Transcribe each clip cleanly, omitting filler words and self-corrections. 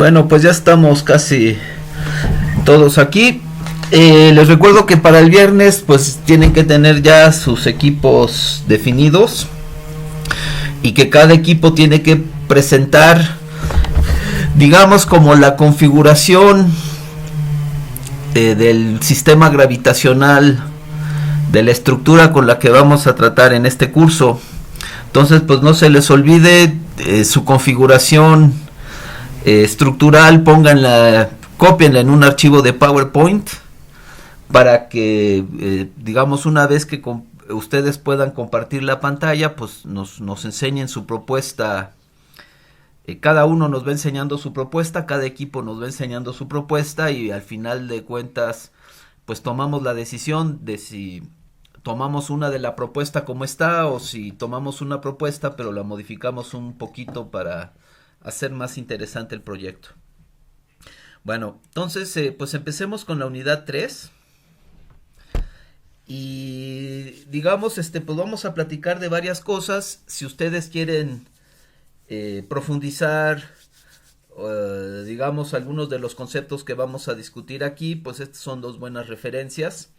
Bueno, pues ya estamos casi todos aquí. Les recuerdo que para el viernes pues tienen que tener ya sus equipos definidos y que cada equipo tiene que presentar, digamos, como la configuración del sistema gravitacional de la estructura con la que vamos a tratar en este curso. Entonces pues no se les olvide su configuración estructural, pónganla, cópienla en un archivo de PowerPoint para que digamos una vez que ustedes puedan compartir la pantalla, pues nos enseñen su propuesta. Cada uno nos va enseñando su propuesta, cada equipo nos va enseñando su propuesta y al final de cuentas pues tomamos la decisión de si tomamos una de la propuesta como está o si tomamos una propuesta pero la modificamos un poquito para hacer más interesante el proyecto. Bueno, entonces pues empecemos con la unidad 3 y digamos pues vamos a platicar de varias cosas. Si ustedes quieren profundizar digamos algunos de los conceptos que vamos a discutir aquí, pues estas son dos buenas referencias.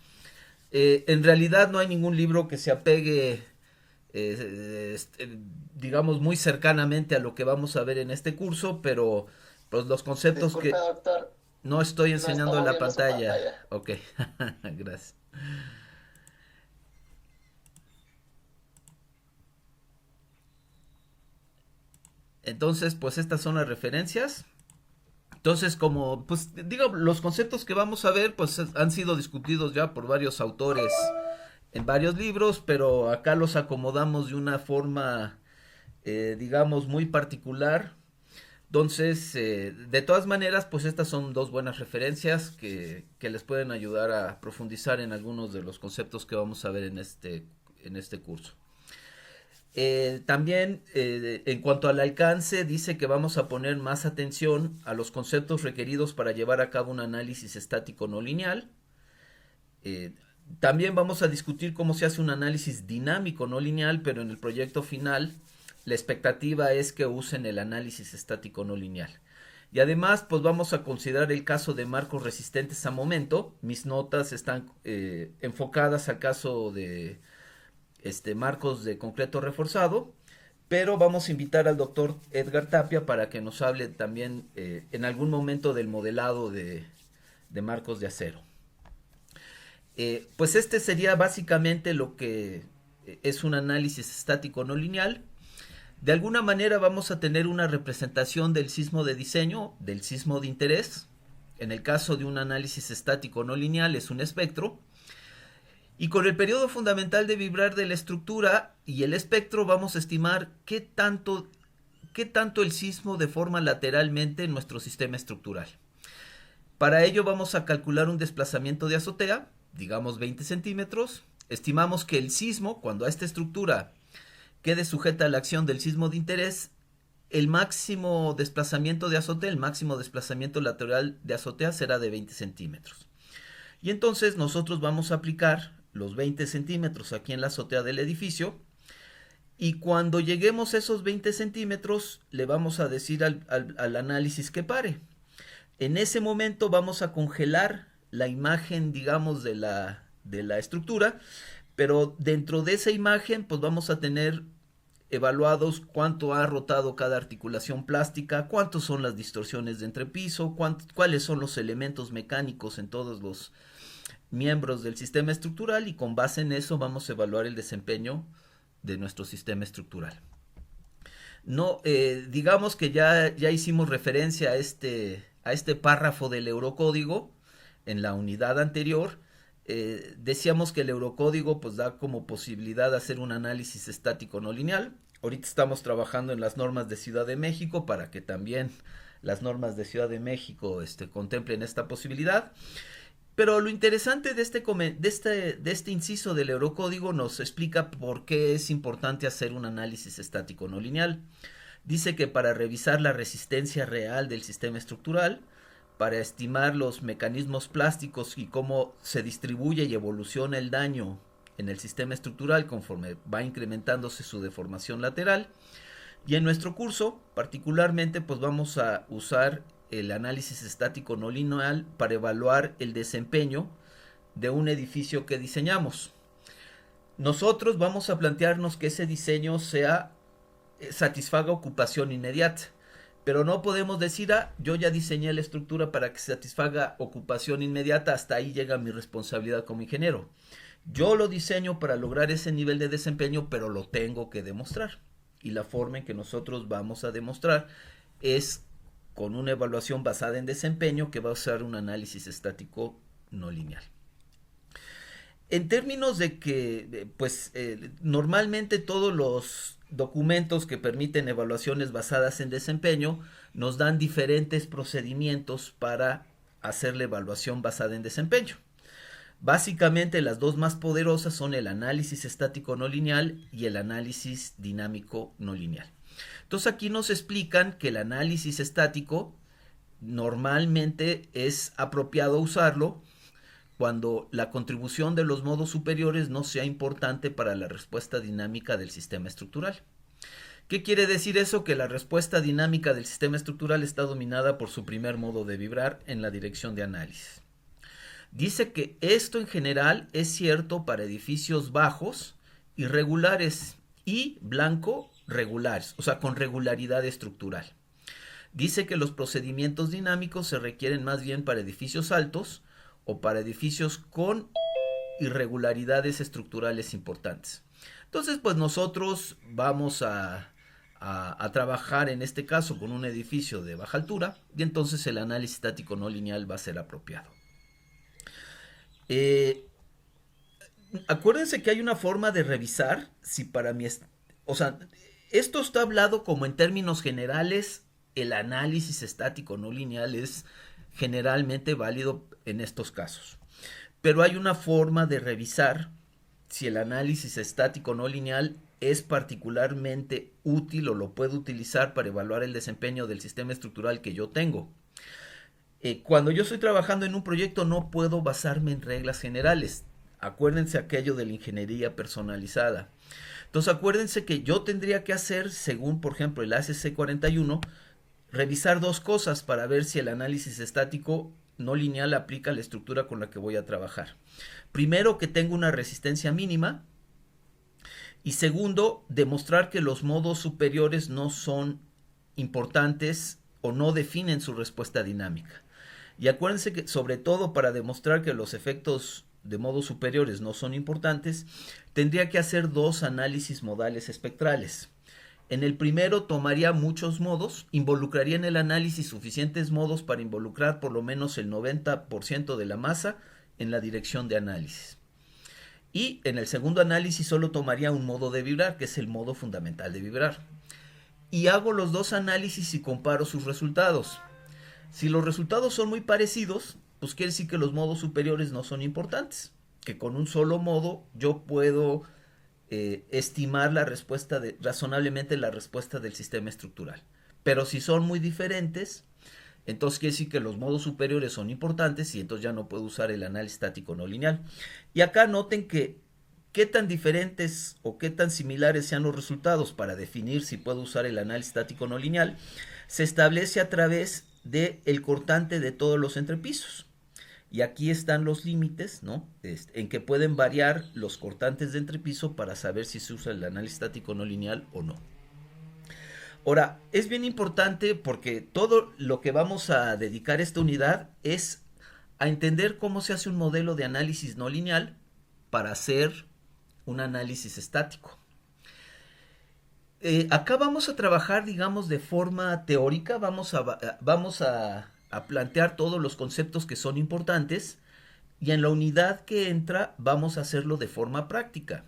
En realidad no hay ningún libro que se apegue digamos muy cercanamente a lo que vamos a ver en este curso, pero pues los conceptos Disculpe, que doctor, no estoy no enseñando está en la moviendo su pantalla. pantalla. Ok, gracias. Entonces pues estas son las referencias. Entonces, como, pues, digo, los conceptos que vamos a ver, pues, han sido discutidos ya por varios autores en varios libros, pero acá los acomodamos de una forma, digamos, muy particular. Entonces, de todas maneras, pues, estas son dos buenas referencias que les pueden ayudar a profundizar en algunos de los conceptos que vamos a ver en este curso. También en cuanto al alcance, dice que vamos a poner más atención a los conceptos requeridos para llevar a cabo un análisis estático no lineal. También vamos a discutir cómo se hace un análisis dinámico no lineal, pero en el proyecto final la expectativa es que usen el análisis estático no lineal. Y además, pues vamos a considerar el caso de marcos resistentes a momento. Mis notas están enfocadas al caso de marcos de concreto reforzado, pero vamos a invitar al doctor Edgar Tapia para que nos hable también en algún momento del modelado de marcos de acero. Pues este sería básicamente lo que es un análisis estático no lineal. De alguna manera vamos a tener una representación del sismo de diseño, del sismo de interés. En el caso de un análisis estático no lineal es un espectro. Y con el periodo fundamental de vibrar de la estructura y el espectro vamos a estimar qué tanto el sismo deforma lateralmente nuestro sistema estructural. Para ello vamos a calcular un desplazamiento de azotea, digamos 20 centímetros. Estimamos que el sismo, cuando a esta estructura quede sujeta a la acción del sismo de interés, el máximo desplazamiento de azotea, el máximo desplazamiento lateral de azotea será de 20 centímetros. Y entonces nosotros vamos a aplicar los 20 centímetros aquí en la azotea del edificio y cuando lleguemos a esos 20 centímetros le vamos a decir al análisis que pare. En ese momento vamos a congelar la imagen, digamos, de la estructura, pero dentro de esa imagen pues vamos a tener evaluados cuánto ha rotado cada articulación plástica, cuántos son las distorsiones de entrepiso, cuáles son los elementos mecánicos en todos los miembros del sistema estructural y con base en eso vamos a evaluar el desempeño de nuestro sistema estructural. No, digamos que ya hicimos referencia a este párrafo del Eurocódigo en la unidad anterior. Decíamos que el Eurocódigo pues da como posibilidad hacer un análisis estático no lineal. Ahorita estamos trabajando en las normas de Ciudad de México para que también las normas de Ciudad de México contemplen esta posibilidad. Pero lo interesante de este inciso del Eurocódigo nos explica por qué es importante hacer un análisis estático no lineal. Dice que para revisar la resistencia real del sistema estructural, para estimar los mecanismos plásticos y cómo se distribuye y evoluciona el daño en el sistema estructural conforme va incrementándose su deformación lateral. Y en nuestro curso, particularmente, pues vamos a usar el análisis estático no lineal para evaluar el desempeño de un edificio que diseñamos. Nosotros vamos a plantearnos que ese diseño satisfaga ocupación inmediata, pero no podemos decir, yo ya diseñé la estructura para que satisfaga ocupación inmediata, hasta ahí llega mi responsabilidad como ingeniero. Yo lo diseño para lograr ese nivel de desempeño, pero lo tengo que demostrar. Y la forma en que nosotros vamos a demostrar es con una evaluación basada en desempeño que va a usar un análisis estático no lineal. En términos de que, normalmente todos los documentos que permiten evaluaciones basadas en desempeño nos dan diferentes procedimientos para hacer la evaluación basada en desempeño. Básicamente las dos más poderosas son el análisis estático no lineal y el análisis dinámico no lineal. Entonces aquí nos explican que el análisis estático normalmente es apropiado usarlo cuando la contribución de los modos superiores no sea importante para la respuesta dinámica del sistema estructural. ¿Qué quiere decir eso? Que la respuesta dinámica del sistema estructural está dominada por su primer modo de vibrar en la dirección de análisis. Dice que esto en general es cierto para edificios bajos, irregulares y blanco regulares, o sea, con regularidad estructural. Dice que los procedimientos dinámicos se requieren más bien para edificios altos o para edificios con irregularidades estructurales importantes. Entonces, pues nosotros vamos a trabajar en este caso con un edificio de baja altura y entonces el análisis estático no lineal va a ser apropiado. Acuérdense que hay una forma de revisar si para mí esto está hablado como en términos generales. El análisis estático no lineal es generalmente válido en estos casos, pero hay una forma de revisar si el análisis estático no lineal es particularmente útil o lo puedo utilizar para evaluar el desempeño del sistema estructural que yo tengo. Cuando yo estoy trabajando en un proyecto no puedo basarme en reglas generales. Acuérdense aquello de la ingeniería personalizada. Entonces acuérdense que yo tendría que hacer, según por ejemplo el ACC 41, revisar dos cosas para ver si el análisis estático no lineal aplica la estructura con la que voy a trabajar. Primero, que tenga una resistencia mínima. Y segundo, demostrar que los modos superiores no son importantes o no definen su respuesta dinámica. Y acuérdense que, sobre todo para demostrar que los efectos de modos superiores no son importantes, tendría que hacer dos análisis modales espectrales. En el primero tomaría muchos modos, involucraría en el análisis suficientes modos para involucrar por lo menos el 90% de la masa en la dirección de análisis. Y en el segundo análisis solo tomaría un modo de vibrar, que es el modo fundamental de vibrar. Y hago los dos análisis y comparo sus resultados. Si los resultados son muy parecidos, pues quiere decir que los modos superiores no son importantes, que con un solo modo yo puedo estimar razonablemente la respuesta del sistema estructural. Pero si son muy diferentes, entonces quiere decir que los modos superiores son importantes y entonces ya no puedo usar el análisis estático no lineal. Y acá noten que qué tan diferentes o qué tan similares sean los resultados para definir si puedo usar el análisis estático no lineal se establece a través del cortante de todos los entrepisos. Y aquí están los límites, ¿no? En que pueden variar los cortantes de entrepiso para saber si se usa el análisis estático no lineal o no. Ahora, es bien importante porque todo lo que vamos a dedicar a esta unidad es a entender cómo se hace un modelo de análisis no lineal para hacer un análisis estático. Acá vamos a trabajar, digamos, de forma teórica, vamos a plantear todos los conceptos que son importantes y en la unidad que entra vamos a hacerlo de forma práctica.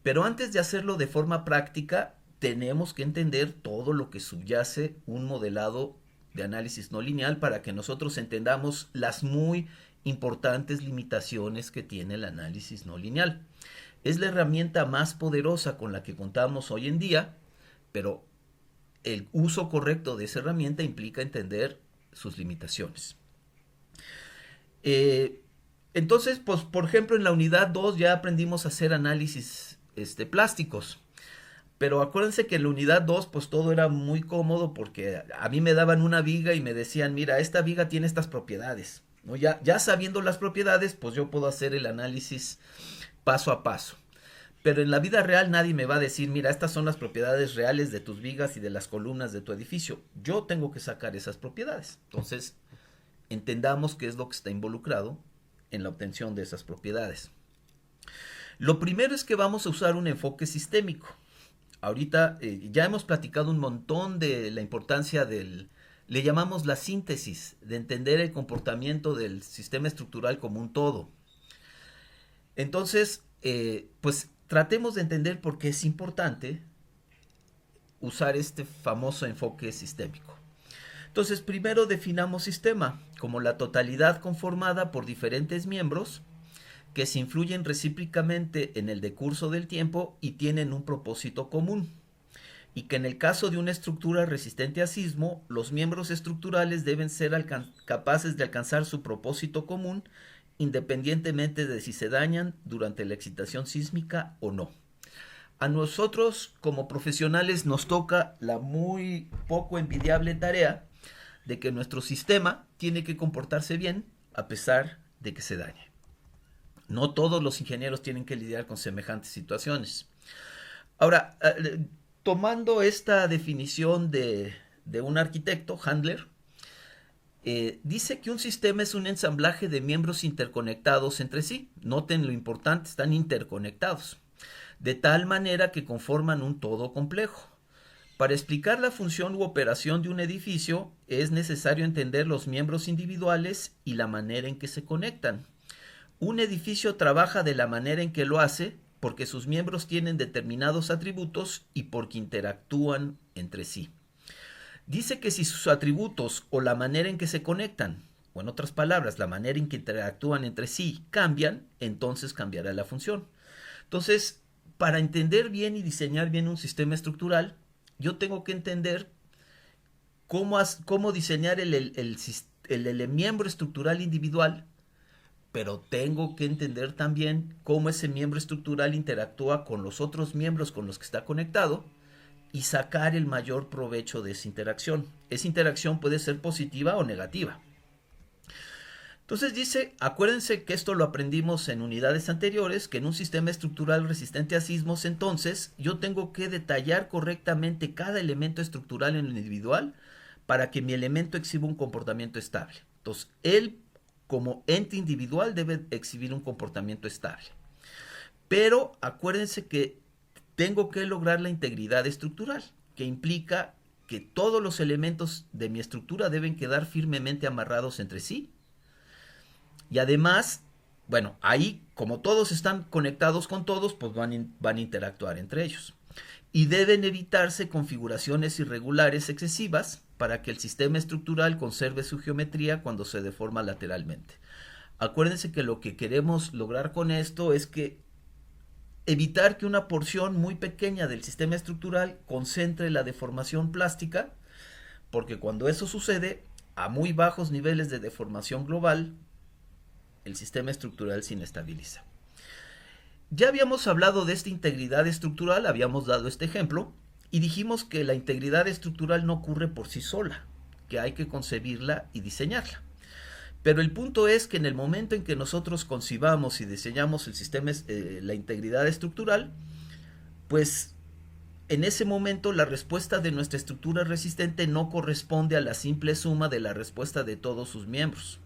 Pero antes de hacerlo de forma práctica, tenemos que entender todo lo que subyace un modelado de análisis no lineal para que nosotros entendamos las muy importantes limitaciones que tiene el análisis no lineal. Es la herramienta más poderosa con la que contamos hoy en día, pero el uso correcto de esa herramienta implica entender sus limitaciones. Entonces, pues, por ejemplo, en la unidad 2 ya aprendimos a hacer análisis plásticos. Pero acuérdense que en la unidad 2 pues todo era muy cómodo porque a mí me daban una viga y me decían, mira, esta viga tiene estas propiedades, ¿no? Ya sabiendo las propiedades, pues yo puedo hacer el análisis paso a paso. Pero en la vida real nadie me va a decir, mira, estas son las propiedades reales de tus vigas y de las columnas de tu edificio. Yo tengo que sacar esas propiedades. Entonces, entendamos qué es lo que está involucrado en la obtención de esas propiedades. Lo primero es que vamos a usar un enfoque sistémico. Ahorita ya hemos platicado un montón de la importancia le llamamos la síntesis, de entender el comportamiento del sistema estructural como un todo. Entonces, pues tratemos de entender por qué es importante usar este famoso enfoque sistémico. Entonces, primero definamos sistema como la totalidad conformada por diferentes miembros que se influyen recíprocamente en el decurso del tiempo y tienen un propósito común. Y que en el caso de una estructura resistente a sismo, los miembros estructurales deben ser capaces de alcanzar su propósito común independientemente de si se dañan durante la excitación sísmica o no. A nosotros como profesionales nos toca la muy poco envidiable tarea de que nuestro sistema tiene que comportarse bien a pesar de que se dañe. No todos los ingenieros tienen que lidiar con semejantes situaciones. Ahora, tomando esta definición de un arquitecto, Handler, dice que un sistema es un ensamblaje de miembros interconectados entre sí. Noten lo importante, están interconectados. De tal manera que conforman un todo complejo. Para explicar la función u operación de un edificio es necesario entender los miembros individuales y la manera en que se conectan. Un edificio trabaja de la manera en que lo hace porque sus miembros tienen determinados atributos y porque interactúan entre sí. Dice que si sus atributos o la manera en que se conectan, o en otras palabras, la manera en que interactúan entre sí, cambian, entonces cambiará la función. Entonces, para entender bien y diseñar bien un sistema estructural, yo tengo que entender cómo diseñar el miembro estructural individual, pero tengo que entender también cómo ese miembro estructural interactúa con los otros miembros con los que está conectado y sacar el mayor provecho de esa interacción. Esa interacción puede ser positiva o negativa. Entonces dice, acuérdense que esto lo aprendimos en unidades anteriores, que en un sistema estructural resistente a sismos, entonces yo tengo que detallar correctamente cada elemento estructural en lo individual para que mi elemento exhiba un comportamiento estable. Entonces, él como ente individual debe exhibir un comportamiento estable. Pero acuérdense que tengo que lograr la integridad estructural, que implica que todos los elementos de mi estructura deben quedar firmemente amarrados entre sí. Y además, bueno, ahí como todos están conectados con todos, pues van a interactuar entre ellos. Y deben evitarse configuraciones irregulares excesivas para que el sistema estructural conserve su geometría cuando se deforma lateralmente. Acuérdense que lo que queremos lograr con esto es que evitar que una porción muy pequeña del sistema estructural concentre la deformación plástica, porque cuando eso sucede, a muy bajos niveles de deformación global, el sistema estructural se inestabiliza. Ya habíamos hablado de esta integridad estructural, habíamos dado este ejemplo, y dijimos que la integridad estructural no ocurre por sí sola, que hay que concebirla y diseñarla. Pero el punto es que en el momento en que nosotros concibamos y diseñamos el sistema, la integridad estructural, pues en ese momento la respuesta de nuestra estructura resistente no corresponde a la simple suma de la respuesta de todos sus miembros,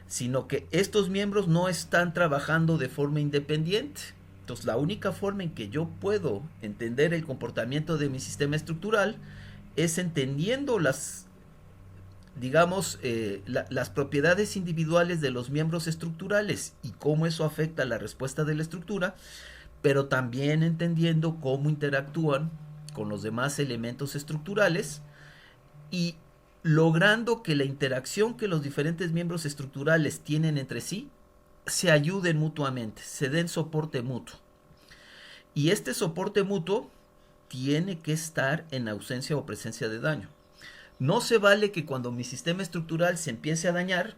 sino que estos miembros no están trabajando de forma independiente. Entonces la única forma en que yo puedo entender el comportamiento de mi sistema estructural es entendiendo las propiedades individuales de los miembros estructurales y cómo eso afecta la respuesta de la estructura, pero también entendiendo cómo interactúan con los demás elementos estructurales y logrando que la interacción que los diferentes miembros estructurales tienen entre sí se ayuden mutuamente, se den soporte mutuo. Y este soporte mutuo tiene que estar en ausencia o presencia de daño. No se vale que cuando mi sistema estructural se empiece a dañar,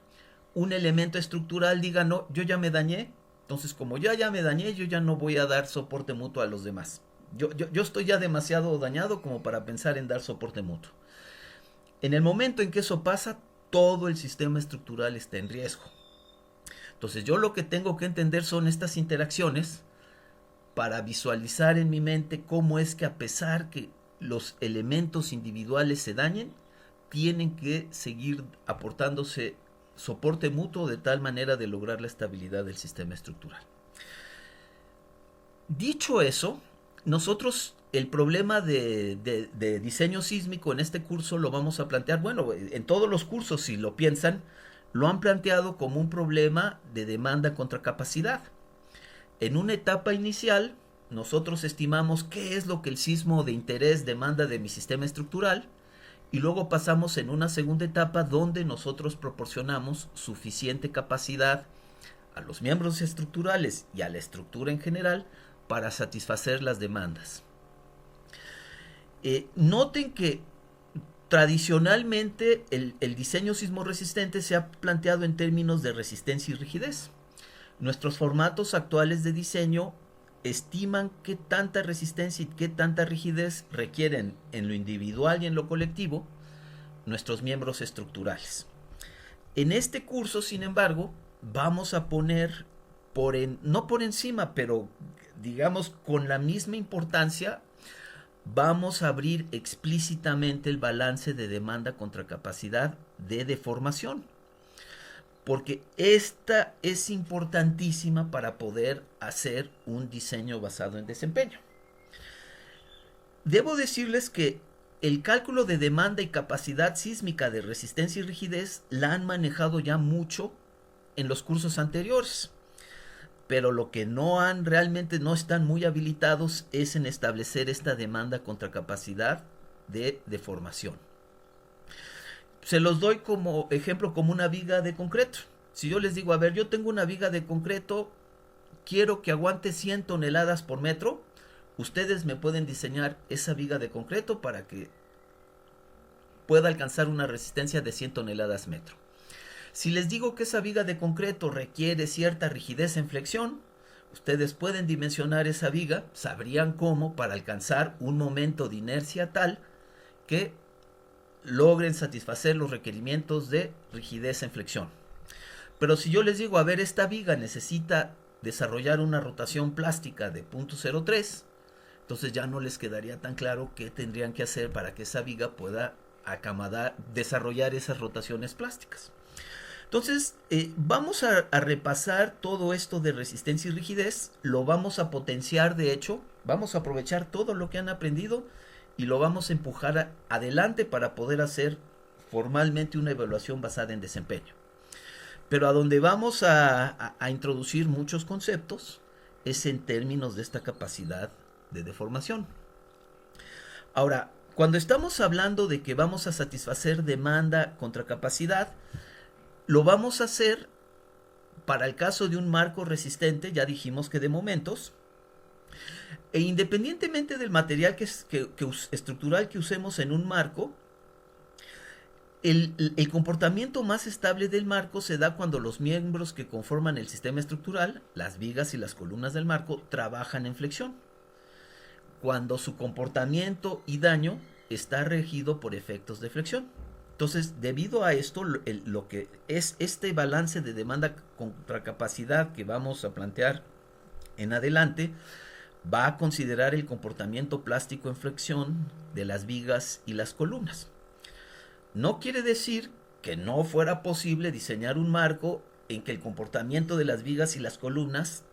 un elemento estructural diga, no, yo ya me dañé, entonces como yo ya me dañé, yo ya no voy a dar soporte mutuo a los demás. Yo estoy ya demasiado dañado como para pensar en dar soporte mutuo. En el momento en que eso pasa, todo el sistema estructural está en riesgo. Entonces yo lo que tengo que entender son estas interacciones para visualizar en mi mente cómo es que, a pesar que los elementos individuales se dañen, tienen que seguir aportándose soporte mutuo de tal manera de lograr la estabilidad del sistema estructural. Dicho eso, nosotros el problema de diseño sísmico en este curso lo vamos a plantear, bueno, en todos los cursos, si lo piensan, lo han planteado como un problema de demanda contra capacidad. En una etapa inicial, nosotros estimamos qué es lo que el sismo de interés demanda de mi sistema estructural, y luego pasamos en una segunda etapa donde nosotros proporcionamos suficiente capacidad a los miembros estructurales y a la estructura en general para satisfacer las demandas. Noten que tradicionalmente el diseño sismo resistente se ha planteado en términos de resistencia y rigidez. Nuestros formatos actuales de diseño estiman qué tanta resistencia y qué tanta rigidez requieren en lo individual y en lo colectivo nuestros miembros estructurales. En este curso, sin embargo, vamos a poner no por encima, pero digamos con la misma importancia, vamos a abrir explícitamente el balance de demanda contra capacidad de deformación, porque esta es importantísima para poder hacer un diseño basado en desempeño. Debo decirles que el cálculo de demanda y capacidad sísmica de resistencia y rigidez la han manejado ya mucho en los cursos anteriores, pero lo que realmente no están muy habilitados es en establecer esta demanda contra capacidad de deformación. Se los doy como ejemplo, como una viga de concreto. Si yo les digo, a ver, yo tengo una viga de concreto, quiero que aguante 100 toneladas por metro, ustedes me pueden diseñar esa viga de concreto para que pueda alcanzar una resistencia de 100 toneladas metro. Si les digo que esa viga de concreto requiere cierta rigidez en flexión, ustedes pueden dimensionar esa viga, sabrían cómo, para alcanzar un momento de inercia tal que logren satisfacer los requerimientos de rigidez en flexión. Pero si yo les digo, a ver, esta viga necesita desarrollar una rotación plástica de 0.03, entonces ya no les quedaría tan claro qué tendrían que hacer para que esa viga pueda desarrollar esas rotaciones plásticas. Entonces, vamos a repasar todo esto de resistencia y rigidez, lo vamos a potenciar, de hecho, vamos a aprovechar todo lo que han aprendido y lo vamos a empujar adelante para poder hacer formalmente una evaluación basada en desempeño. Pero a donde vamos a introducir muchos conceptos es en términos de esta capacidad de deformación. Ahora, cuando estamos hablando de que vamos a satisfacer demanda contra capacidad, lo vamos a hacer para el caso de un marco resistente, ya dijimos que de momentos, e independientemente del material estructural que usemos en un marco, el comportamiento más estable del marco se da cuando los miembros que conforman el sistema estructural, las vigas y las columnas del marco, trabajan en flexión, cuando su comportamiento y daño está regido por efectos de flexión. Entonces, debido a esto, lo que es este balance de demanda contra capacidad que vamos a plantear en adelante, va a considerar el comportamiento plástico en flexión de las vigas y las columnas. No quiere decir que no fuera posible diseñar un marco en que el comportamiento de las vigas y las columnas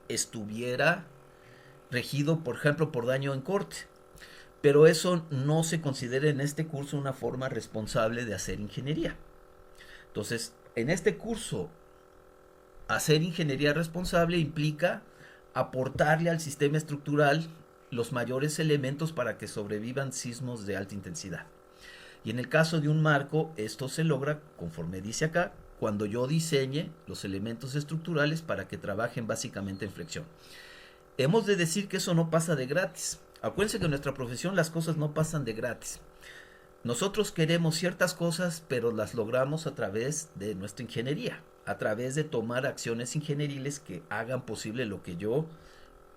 estuviera regido, por ejemplo, por daño en corte. Pero eso no se considera en este curso una forma responsable de hacer ingeniería. Entonces, en este curso, hacer ingeniería responsable implica aportarle al sistema estructural los mayores elementos para que sobrevivan sismos de alta intensidad. Y en el caso de un marco, esto se logra, conforme dice acá, cuando yo diseñe los elementos estructurales para que trabajen básicamente en flexión. Hemos de decir que eso no pasa de gratis. Acuérdense que en nuestra profesión las cosas no pasan de gratis. Nosotros queremos ciertas cosas, pero las logramos a través de nuestra ingeniería, a través de tomar acciones ingenieriles que hagan posible lo que yo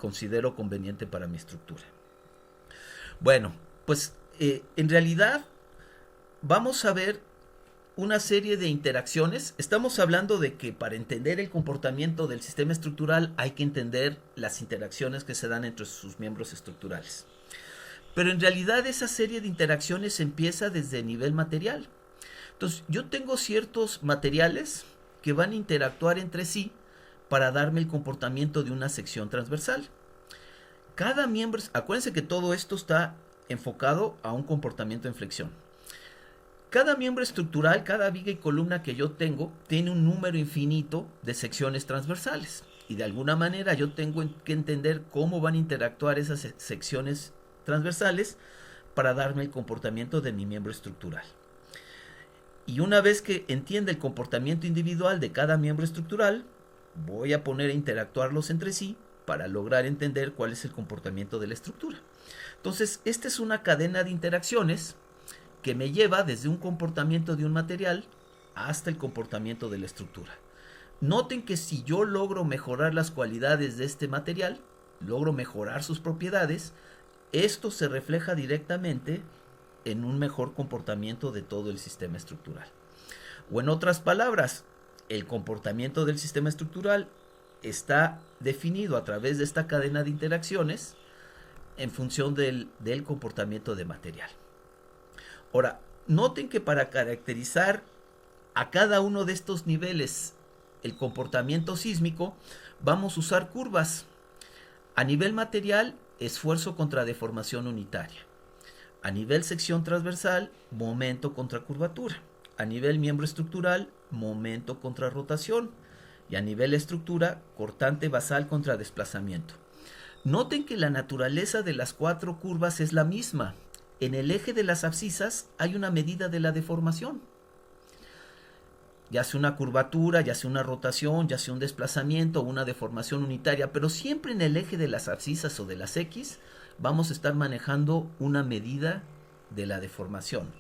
considero conveniente para mi estructura. Bueno, pues en realidad vamos a ver una serie de interacciones. Estamos hablando de que para entender el comportamiento del sistema estructural hay que entender las interacciones que se dan entre sus miembros estructurales. Pero en realidad esa serie de interacciones empieza desde el nivel material. Entonces yo tengo ciertos materiales que van a interactuar entre sí para darme el comportamiento de una sección transversal. Cada miembro, acuérdense que todo esto está enfocado a un comportamiento en flexión. Cada miembro estructural, cada viga y columna que yo tengo, tiene un número infinito de secciones transversales. Y de alguna manera yo tengo que entender cómo van a interactuar esas secciones transversales para darme el comportamiento de mi miembro estructural. Y una vez que entienda el comportamiento individual de cada miembro estructural, voy a poner a interactuarlos entre sí para lograr entender cuál es el comportamiento de la estructura. Entonces, esta es una cadena de interacciones que me lleva desde un comportamiento de un material hasta el comportamiento de la estructura. Noten que si yo logro mejorar las cualidades de este material, logro mejorar sus propiedades, esto se refleja directamente en un mejor comportamiento de todo el sistema estructural. O en otras palabras, el comportamiento del sistema estructural está definido a través de esta cadena de interacciones en función del comportamiento de material. Ahora, noten que para caracterizar a cada uno de estos niveles el comportamiento sísmico, vamos a usar curvas. A nivel material, esfuerzo contra deformación unitaria. A nivel sección transversal, momento contra curvatura. A nivel miembro estructural, momento contra rotación. Y a nivel estructura, cortante basal contra desplazamiento. Noten que la naturaleza de las cuatro curvas es la misma. En el eje de las abscisas hay una medida de la deformación. Ya sea una curvatura, ya sea una rotación, ya sea un desplazamiento o una deformación unitaria, pero siempre en el eje de las abscisas o de las X vamos a estar manejando una medida de la deformación.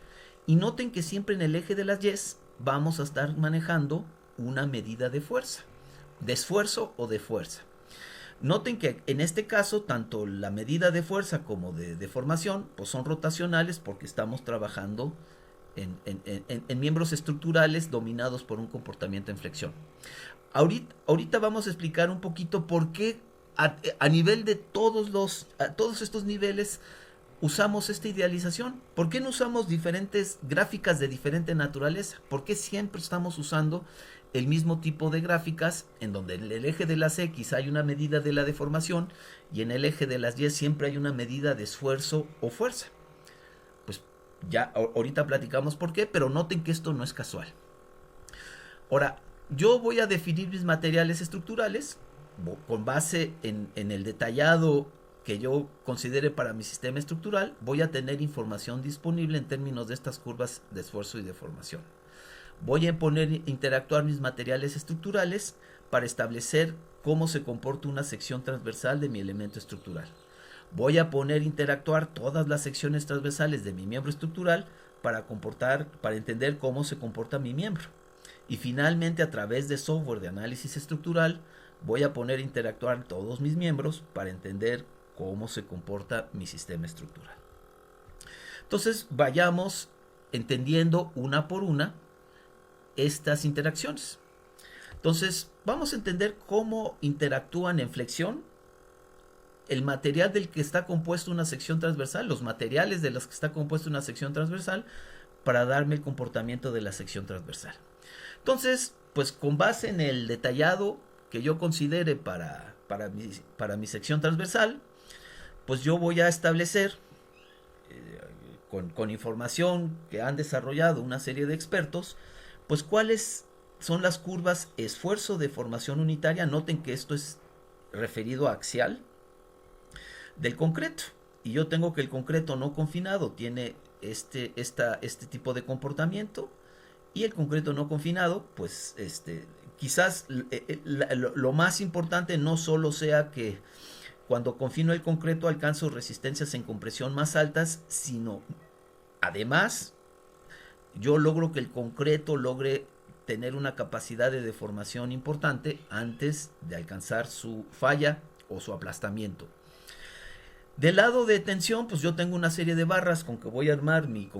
Y noten que siempre en el eje de las Y vamos a estar manejando una medida de fuerza, de esfuerzo o de fuerza. Noten que en este caso tanto la medida de fuerza como de deformación pues son rotacionales porque estamos trabajando en miembros estructurales dominados por un comportamiento en flexión. Ahorita vamos a explicar un poquito por qué a nivel de todos estos niveles usamos esta idealización. ¿Por qué no usamos diferentes gráficas de diferente naturaleza? ¿Por qué siempre estamos usando el mismo tipo de gráficas en donde en el eje de las X hay una medida de la deformación y en el eje de las Y siempre hay una medida de esfuerzo o fuerza? Pues ya ahorita platicamos por qué, pero noten que esto no es casual. Ahora, yo voy a definir mis materiales estructurales con base en el detallado que yo considere para mi sistema estructural. Voy a tener información disponible en términos de estas curvas de esfuerzo y deformación. Voy a interactuar mis materiales estructurales para establecer cómo se comporta una sección transversal de mi elemento estructural. Voy a interactuar todas las secciones transversales de mi miembro estructural para entender cómo se comporta mi miembro. Y finalmente, a través de software de análisis estructural, voy a interactuar todos mis miembros para entender cómo se comporta mi sistema estructural. Entonces, vayamos entendiendo una por una estas interacciones. Entonces, vamos a entender cómo interactúan en flexión el material del que está compuesto una sección transversal, los materiales de los que está compuesta una sección transversal, para darme el comportamiento de la sección transversal. Entonces, pues con base en el detallado que yo considere para mi sección transversal, pues yo voy a establecer con información que han desarrollado una serie de expertos, pues cuáles son las curvas esfuerzo de formación unitaria. Noten que esto es referido a axial del concreto. Y yo tengo que el concreto no confinado tiene este tipo de comportamiento. Y el concreto no confinado, pues quizás lo más importante no solo sea que cuando confino el concreto alcanzo resistencias en compresión más altas, sino además yo logro que el concreto logre tener una capacidad de deformación importante antes de alcanzar su falla o su aplastamiento. Del lado de tensión, pues yo tengo una serie de barras con que voy a armar mi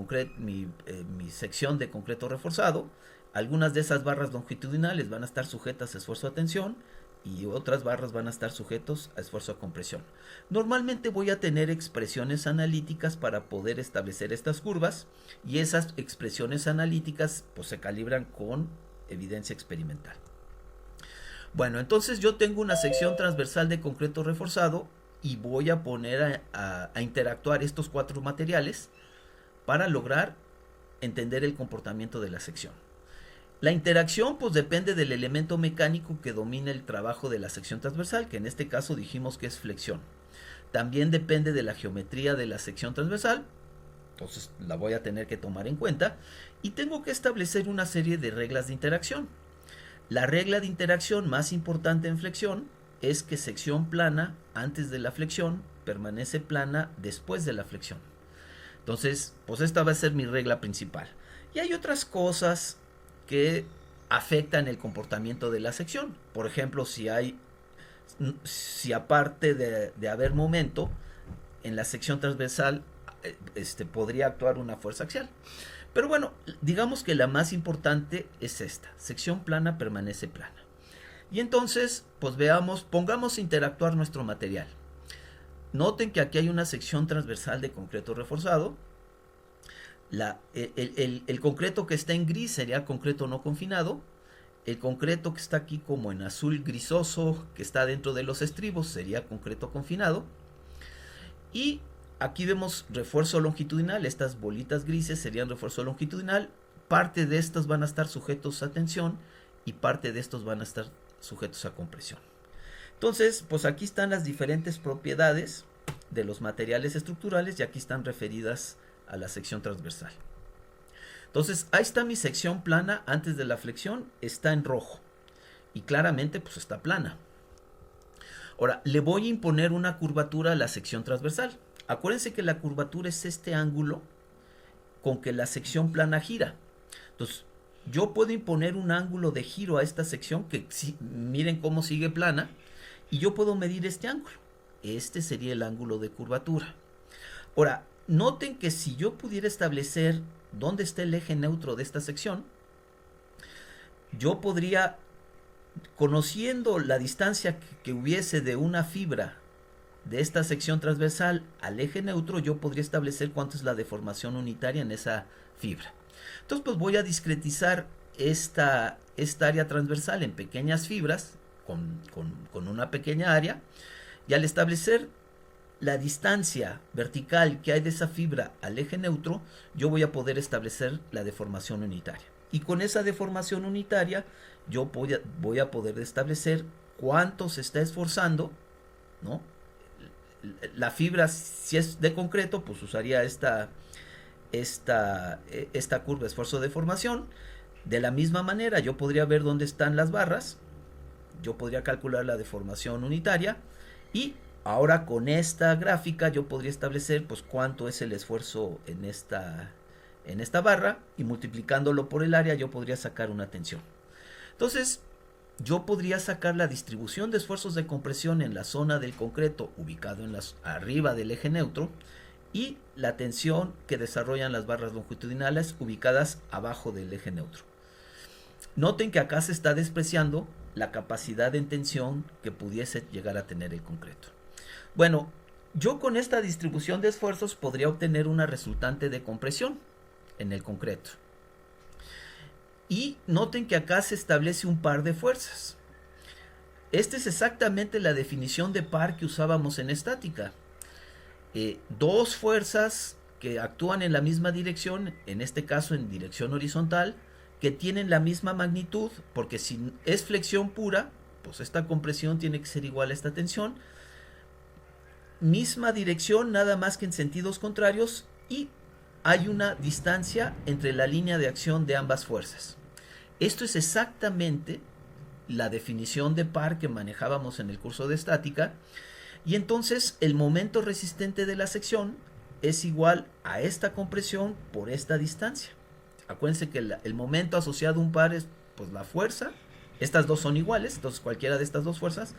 sección de concreto reforzado. Algunas de esas barras longitudinales van a estar sujetas a esfuerzo de tensión y otras barras van a estar sujetos a esfuerzo de compresión. Normalmente voy a tener expresiones analíticas para poder establecer estas curvas, y esas expresiones analíticas pues se calibran con evidencia experimental. Bueno, entonces yo tengo una sección transversal de concreto reforzado y voy a poner a interactuar estos cuatro materiales para lograr entender el comportamiento de la sección. La interacción pues depende del elemento mecánico que domina el trabajo de la sección transversal, que en este caso dijimos que es flexión. También depende de la geometría de la sección transversal, entonces la voy a tener que tomar en cuenta, y tengo que establecer una serie de reglas de interacción. La regla de interacción más importante en flexión es que sección plana antes de la flexión permanece plana después de la flexión. Entonces, pues esta va a ser mi regla principal. Y hay otras cosas que afectan el comportamiento de la sección. Por ejemplo, si aparte de haber momento, en la sección transversal podría actuar una fuerza axial. Pero bueno, digamos que la más importante es esta. Sección plana permanece plana. Y entonces, pues pongamos a interactuar nuestro material. Noten que aquí hay una sección transversal de concreto reforzado. El concreto que está en gris sería concreto no confinado. El concreto que está aquí como en azul grisoso, que está dentro de los estribos, sería concreto confinado. Y aquí vemos refuerzo longitudinal. Estas bolitas grises serían refuerzo longitudinal. Parte de estos van a estar sujetos a tensión y parte de estos van a estar sujetos a compresión. Entonces, pues aquí están las diferentes propiedades de los materiales estructurales y aquí están referidas a la sección transversal. Entonces, ahí está mi sección plana antes de la flexión, está en rojo y claramente pues está plana. Ahora, le voy a imponer una curvatura a la sección transversal. Acuérdense que la curvatura es este ángulo con que la sección plana gira. Entonces, yo puedo imponer un ángulo de giro a esta sección que miren cómo sigue plana, y yo puedo medir este ángulo. Este sería el ángulo de curvatura. Ahora, noten que si yo pudiera establecer dónde está el eje neutro de esta sección, yo podría, conociendo la distancia que hubiese de una fibra de esta sección transversal al eje neutro, yo podría establecer cuánto es la deformación unitaria en esa fibra. Entonces, pues voy a discretizar esta área transversal en pequeñas fibras con una pequeña área, y al establecer la distancia vertical que hay de esa fibra al eje neutro, yo voy a poder establecer la deformación unitaria. Y con esa deformación unitaria, yo voy a poder establecer cuánto se está esforzando, ¿no? La fibra, si es de concreto, pues usaría esta curva de esfuerzo de deformación. De la misma manera, yo podría ver dónde están las barras, yo podría calcular la deformación unitaria, y ahora con esta gráfica yo podría establecer pues cuánto es el esfuerzo en esta barra, y multiplicándolo por el área yo podría sacar una tensión. Entonces yo podría sacar la distribución de esfuerzos de compresión en la zona del concreto ubicado arriba del eje neutro, y la tensión que desarrollan las barras longitudinales ubicadas abajo del eje neutro. Noten que acá se está despreciando la capacidad de tensión que pudiese llegar a tener el concreto. Bueno, yo con esta distribución de esfuerzos podría obtener una resultante de compresión en el concreto. Y noten que acá se establece un par de fuerzas. Esta es exactamente la definición de par que usábamos en estática. Dos fuerzas que actúan en la misma dirección, en este caso en dirección horizontal, que tienen la misma magnitud, porque si es flexión pura, pues esta compresión tiene que ser igual a esta tensión. Misma dirección, nada más que en sentidos contrarios, y hay una distancia entre la línea de acción de ambas fuerzas. Esto es exactamente la definición de par que manejábamos en el curso de estática, y entonces el momento resistente de la sección es igual a esta compresión por esta distancia. Acuérdense que el momento asociado a un par es pues la fuerza. Estas dos son iguales, entonces cualquiera de estas dos fuerzas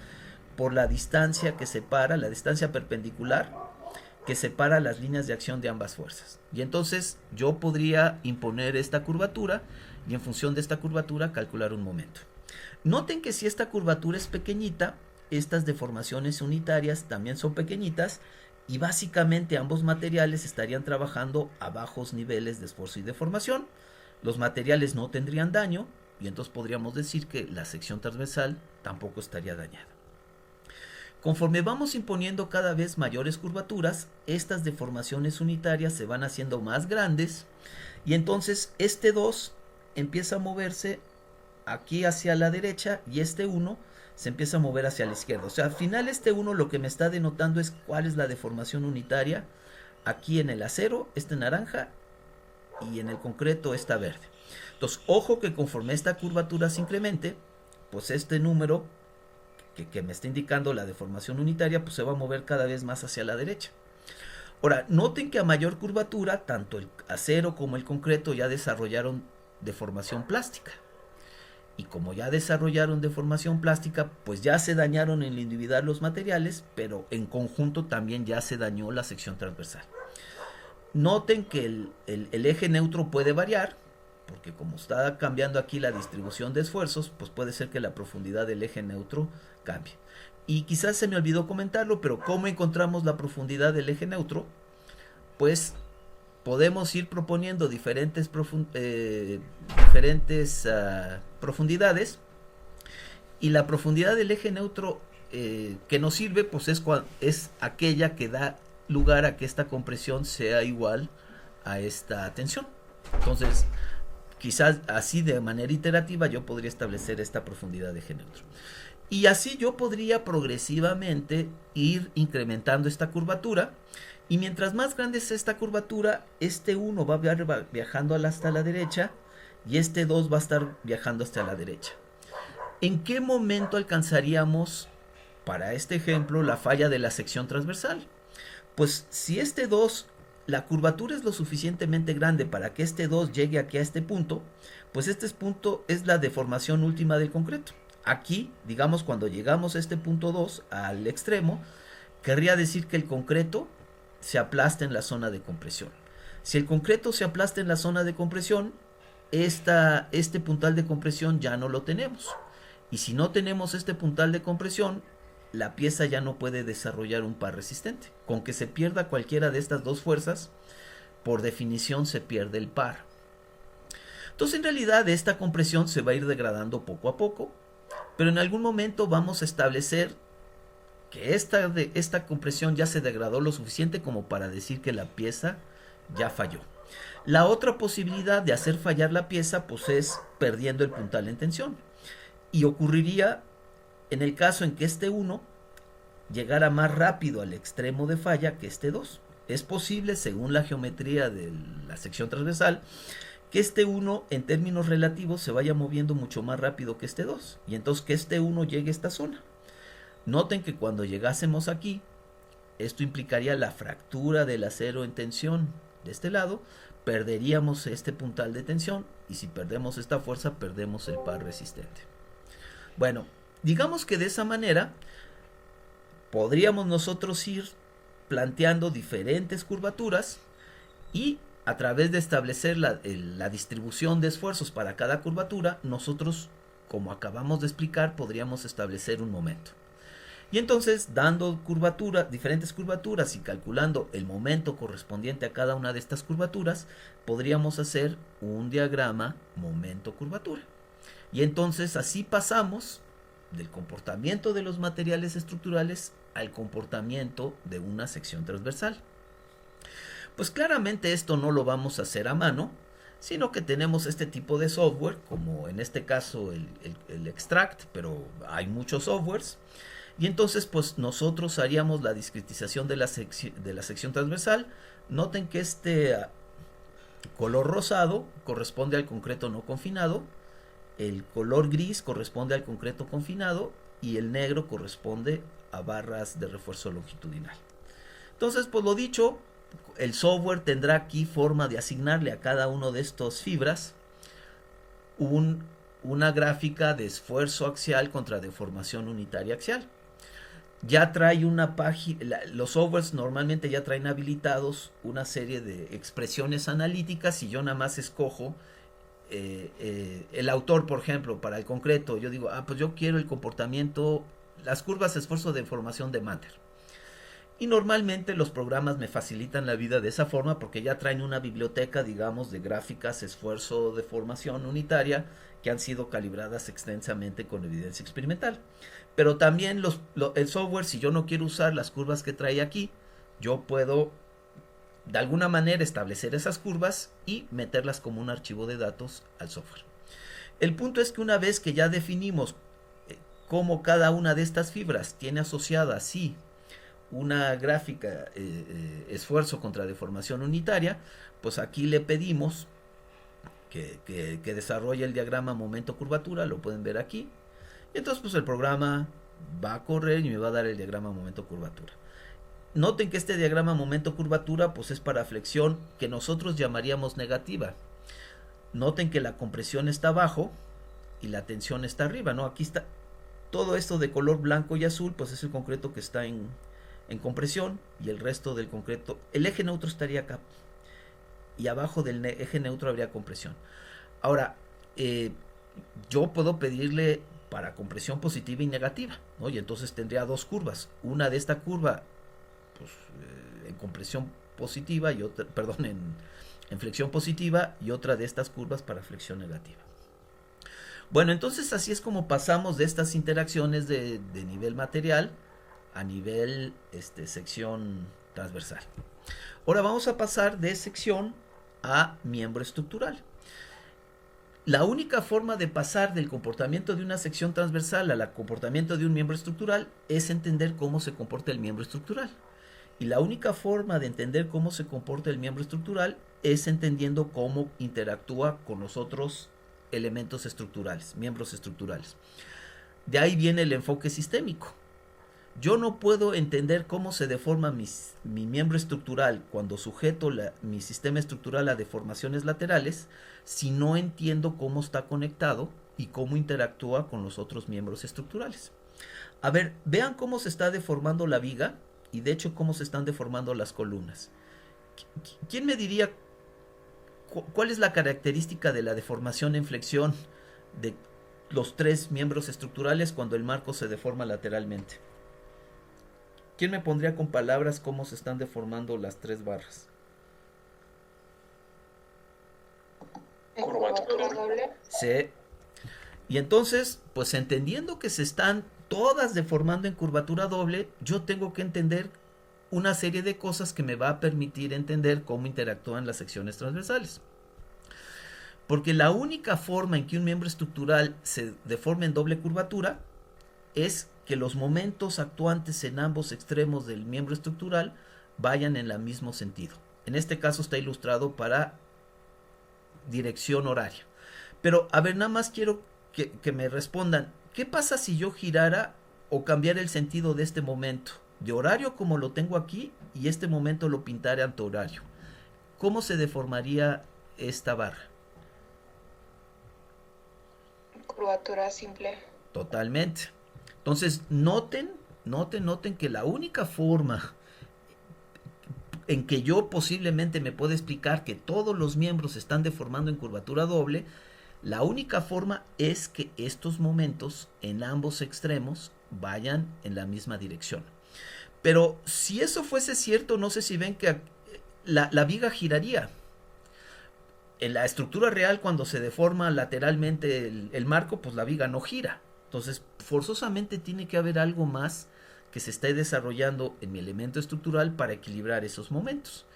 por la distancia que separa, la distancia perpendicular que separa las líneas de acción de ambas fuerzas. Y entonces yo podría imponer esta curvatura y en función de esta curvatura calcular un momento. Noten que si esta curvatura es pequeñita, estas deformaciones unitarias también son pequeñitas y básicamente ambos materiales estarían trabajando a bajos niveles de esfuerzo y deformación. Los materiales no tendrían daño y entonces podríamos decir que la sección transversal tampoco estaría dañada. Conforme vamos imponiendo cada vez mayores curvaturas, estas deformaciones unitarias se van haciendo más grandes y entonces este 2 empieza a moverse aquí hacia la derecha y este 1 se empieza a mover hacia la izquierda. O sea, al final este 1 lo que me está denotando es cuál es la deformación unitaria aquí en el acero, este naranja, y en el concreto esta verde. Entonces, ojo que conforme esta curvatura se incremente, pues este número que me está indicando la deformación unitaria, pues se va a mover cada vez más hacia la derecha. Ahora, noten que a mayor curvatura, tanto el acero como el concreto ya desarrollaron deformación plástica. Y como ya desarrollaron deformación plástica, pues ya se dañaron en lo individual los materiales, pero en conjunto también ya se dañó la sección transversal. Noten que el eje neutro puede variar, porque como está cambiando aquí la distribución de esfuerzos, pues puede ser que la profundidad del eje neutro cambie. Y quizás se me olvidó comentarlo, pero ¿cómo encontramos la profundidad del eje neutro? Pues podemos ir proponiendo diferentes profundidades, y la profundidad del eje neutro que nos sirve pues es aquella que da lugar a que esta compresión sea igual a esta tensión. Entonces, quizás así de manera iterativa yo podría establecer esta profundidad de eje neutro. Y así yo podría progresivamente ir incrementando esta curvatura. Y mientras más grande es esta curvatura, este 1 va viajando hasta la derecha y este 2 va a estar viajando hasta la derecha. ¿En qué momento alcanzaríamos, para este ejemplo, la falla de la sección transversal? Pues si este 2, la curvatura es lo suficientemente grande para que este 2 llegue aquí a este punto, pues este punto es la deformación última del concreto. Aquí, digamos, cuando llegamos a este punto 2, al extremo, querría decir que el concreto se aplasta en la zona de compresión. Si el concreto se aplasta en la zona de compresión, este puntal de compresión ya no lo tenemos. Y si no tenemos este puntal de compresión, la pieza ya no puede desarrollar un par resistente. Con que se pierda cualquiera de estas dos fuerzas, por definición se pierde el par. Entonces, en realidad, esta compresión se va a ir degradando poco a poco, pero en algún momento vamos a establecer que esta compresión ya se degradó lo suficiente como para decir que la pieza ya falló. La otra posibilidad de hacer fallar la pieza pues es perdiendo el puntal en tensión. Y ocurriría en el caso en que este 1 llegara más rápido al extremo de falla que este 2. Es posible, según la geometría de la sección transversal, que este 1 en términos relativos se vaya moviendo mucho más rápido que este 2. Y entonces que este 1 llegue a esta zona. Noten que cuando llegásemos aquí, esto implicaría la fractura del acero en tensión de este lado, perderíamos este puntal de tensión y si perdemos esta fuerza, perdemos el par resistente. Bueno, digamos que de esa manera podríamos nosotros ir planteando diferentes curvaturas y a través de establecer la distribución de esfuerzos para cada curvatura, nosotros, como acabamos de explicar, podríamos establecer un momento. Y entonces, dando diferentes curvaturas y calculando el momento correspondiente a cada una de estas curvaturas, podríamos hacer un diagrama momento-curvatura. Y entonces así pasamos del comportamiento de los materiales estructurales al comportamiento de una sección transversal. Pues claramente esto no lo vamos a hacer a mano, sino que tenemos este tipo de software, como en este caso el Extract, pero hay muchos softwares. Y entonces pues nosotros haríamos la discretización de la sección transversal. Noten que este color rosado corresponde al concreto no confinado, el color gris corresponde al concreto confinado y el negro corresponde a barras de refuerzo longitudinal. Entonces, pues lo dicho, el software tendrá aquí forma de asignarle a cada uno de estos fibras una gráfica de esfuerzo axial contra deformación unitaria axial. ya trae una página, los softwares normalmente ya traen habilitados una serie de expresiones analíticas y yo nada más escojo el autor, por ejemplo, para el concreto. Yo digo, pues yo quiero el comportamiento, las curvas esfuerzo de formación de Mander. Y normalmente los programas me facilitan la vida de esa forma porque ya traen una biblioteca, digamos, de gráficas, esfuerzo de formación unitaria que han sido calibradas extensamente con evidencia experimental. Pero también el software, si yo no quiero usar las curvas que trae aquí, yo puedo de alguna manera establecer esas curvas y meterlas como un archivo de datos al software. El punto es que una vez que ya definimos cómo cada una de estas fibras tiene asociada sí una gráfica esfuerzo contra deformación unitaria, pues aquí le pedimos que desarrolle el diagrama momento curvatura, lo pueden ver aquí. Y entonces pues el programa va a correr y me va a dar el diagrama momento curvatura. Noten que este diagrama momento curvatura pues es para flexión que nosotros llamaríamos negativa. Noten que la compresión está abajo y la tensión está arriba, ¿no? Aquí está todo esto de color blanco y azul, pues es el concreto que está en compresión y el resto del concreto, el eje neutro estaría acá y abajo del eje neutro habría compresión. Ahora, yo puedo pedirle para compresión positiva y negativa, ¿no? Y entonces tendría dos curvas, una de esta curva pues, en compresión positiva y otra, perdón, en flexión positiva y otra de estas curvas para flexión negativa. Bueno, entonces así es como pasamos de estas interacciones de nivel material a nivel sección transversal. Ahora vamos a pasar de sección a miembro estructural. La única forma de pasar del comportamiento de una sección transversal al comportamiento de un miembro estructural es entender cómo se comporta el miembro estructural. Y la única forma de entender cómo se comporta el miembro estructural es entendiendo cómo interactúa con los otros elementos estructurales, miembros estructurales. De ahí viene el enfoque sistémico. Yo no puedo entender cómo se deforma mi miembro estructural cuando sujeto mi sistema estructural a deformaciones laterales si no entiendo cómo está conectado y cómo interactúa con los otros miembros estructurales. A ver, vean cómo se está deformando la viga y de hecho cómo se están deformando las columnas. ¿Quién me diría cuál es la característica de la deformación en flexión de los tres miembros estructurales cuando el marco se deforma lateralmente? ¿Quién me pondría con palabras cómo se están deformando las tres barras? Curvatura doble. Sí. Y entonces, pues entendiendo que se están todas deformando en curvatura doble, yo tengo que entender una serie de cosas que me va a permitir entender cómo interactúan las secciones transversales. Porque la única forma en que un miembro estructural se deforme en doble curvatura es que los momentos actuantes en ambos extremos del miembro estructural vayan en el mismo sentido. En este caso está ilustrado para dirección horaria. Pero a ver, nada más quiero que me respondan, ¿qué pasa si yo girara o cambiara el sentido de este momento? De horario como lo tengo aquí y este momento lo pintara antihorario. ¿Cómo se deformaría esta barra? Curvatura simple. Totalmente. Entonces, noten que la única forma en que yo posiblemente me pueda explicar que todos los miembros se están deformando en curvatura doble, la única forma es que estos momentos en ambos extremos vayan en la misma dirección. Pero si eso fuese cierto, no sé si ven que la viga giraría. En la estructura real, cuando se deforma lateralmente el marco, pues la viga no gira. Entonces, forzosamente tiene que haber algo más que se esté desarrollando en mi elemento estructural para equilibrar esos momentos.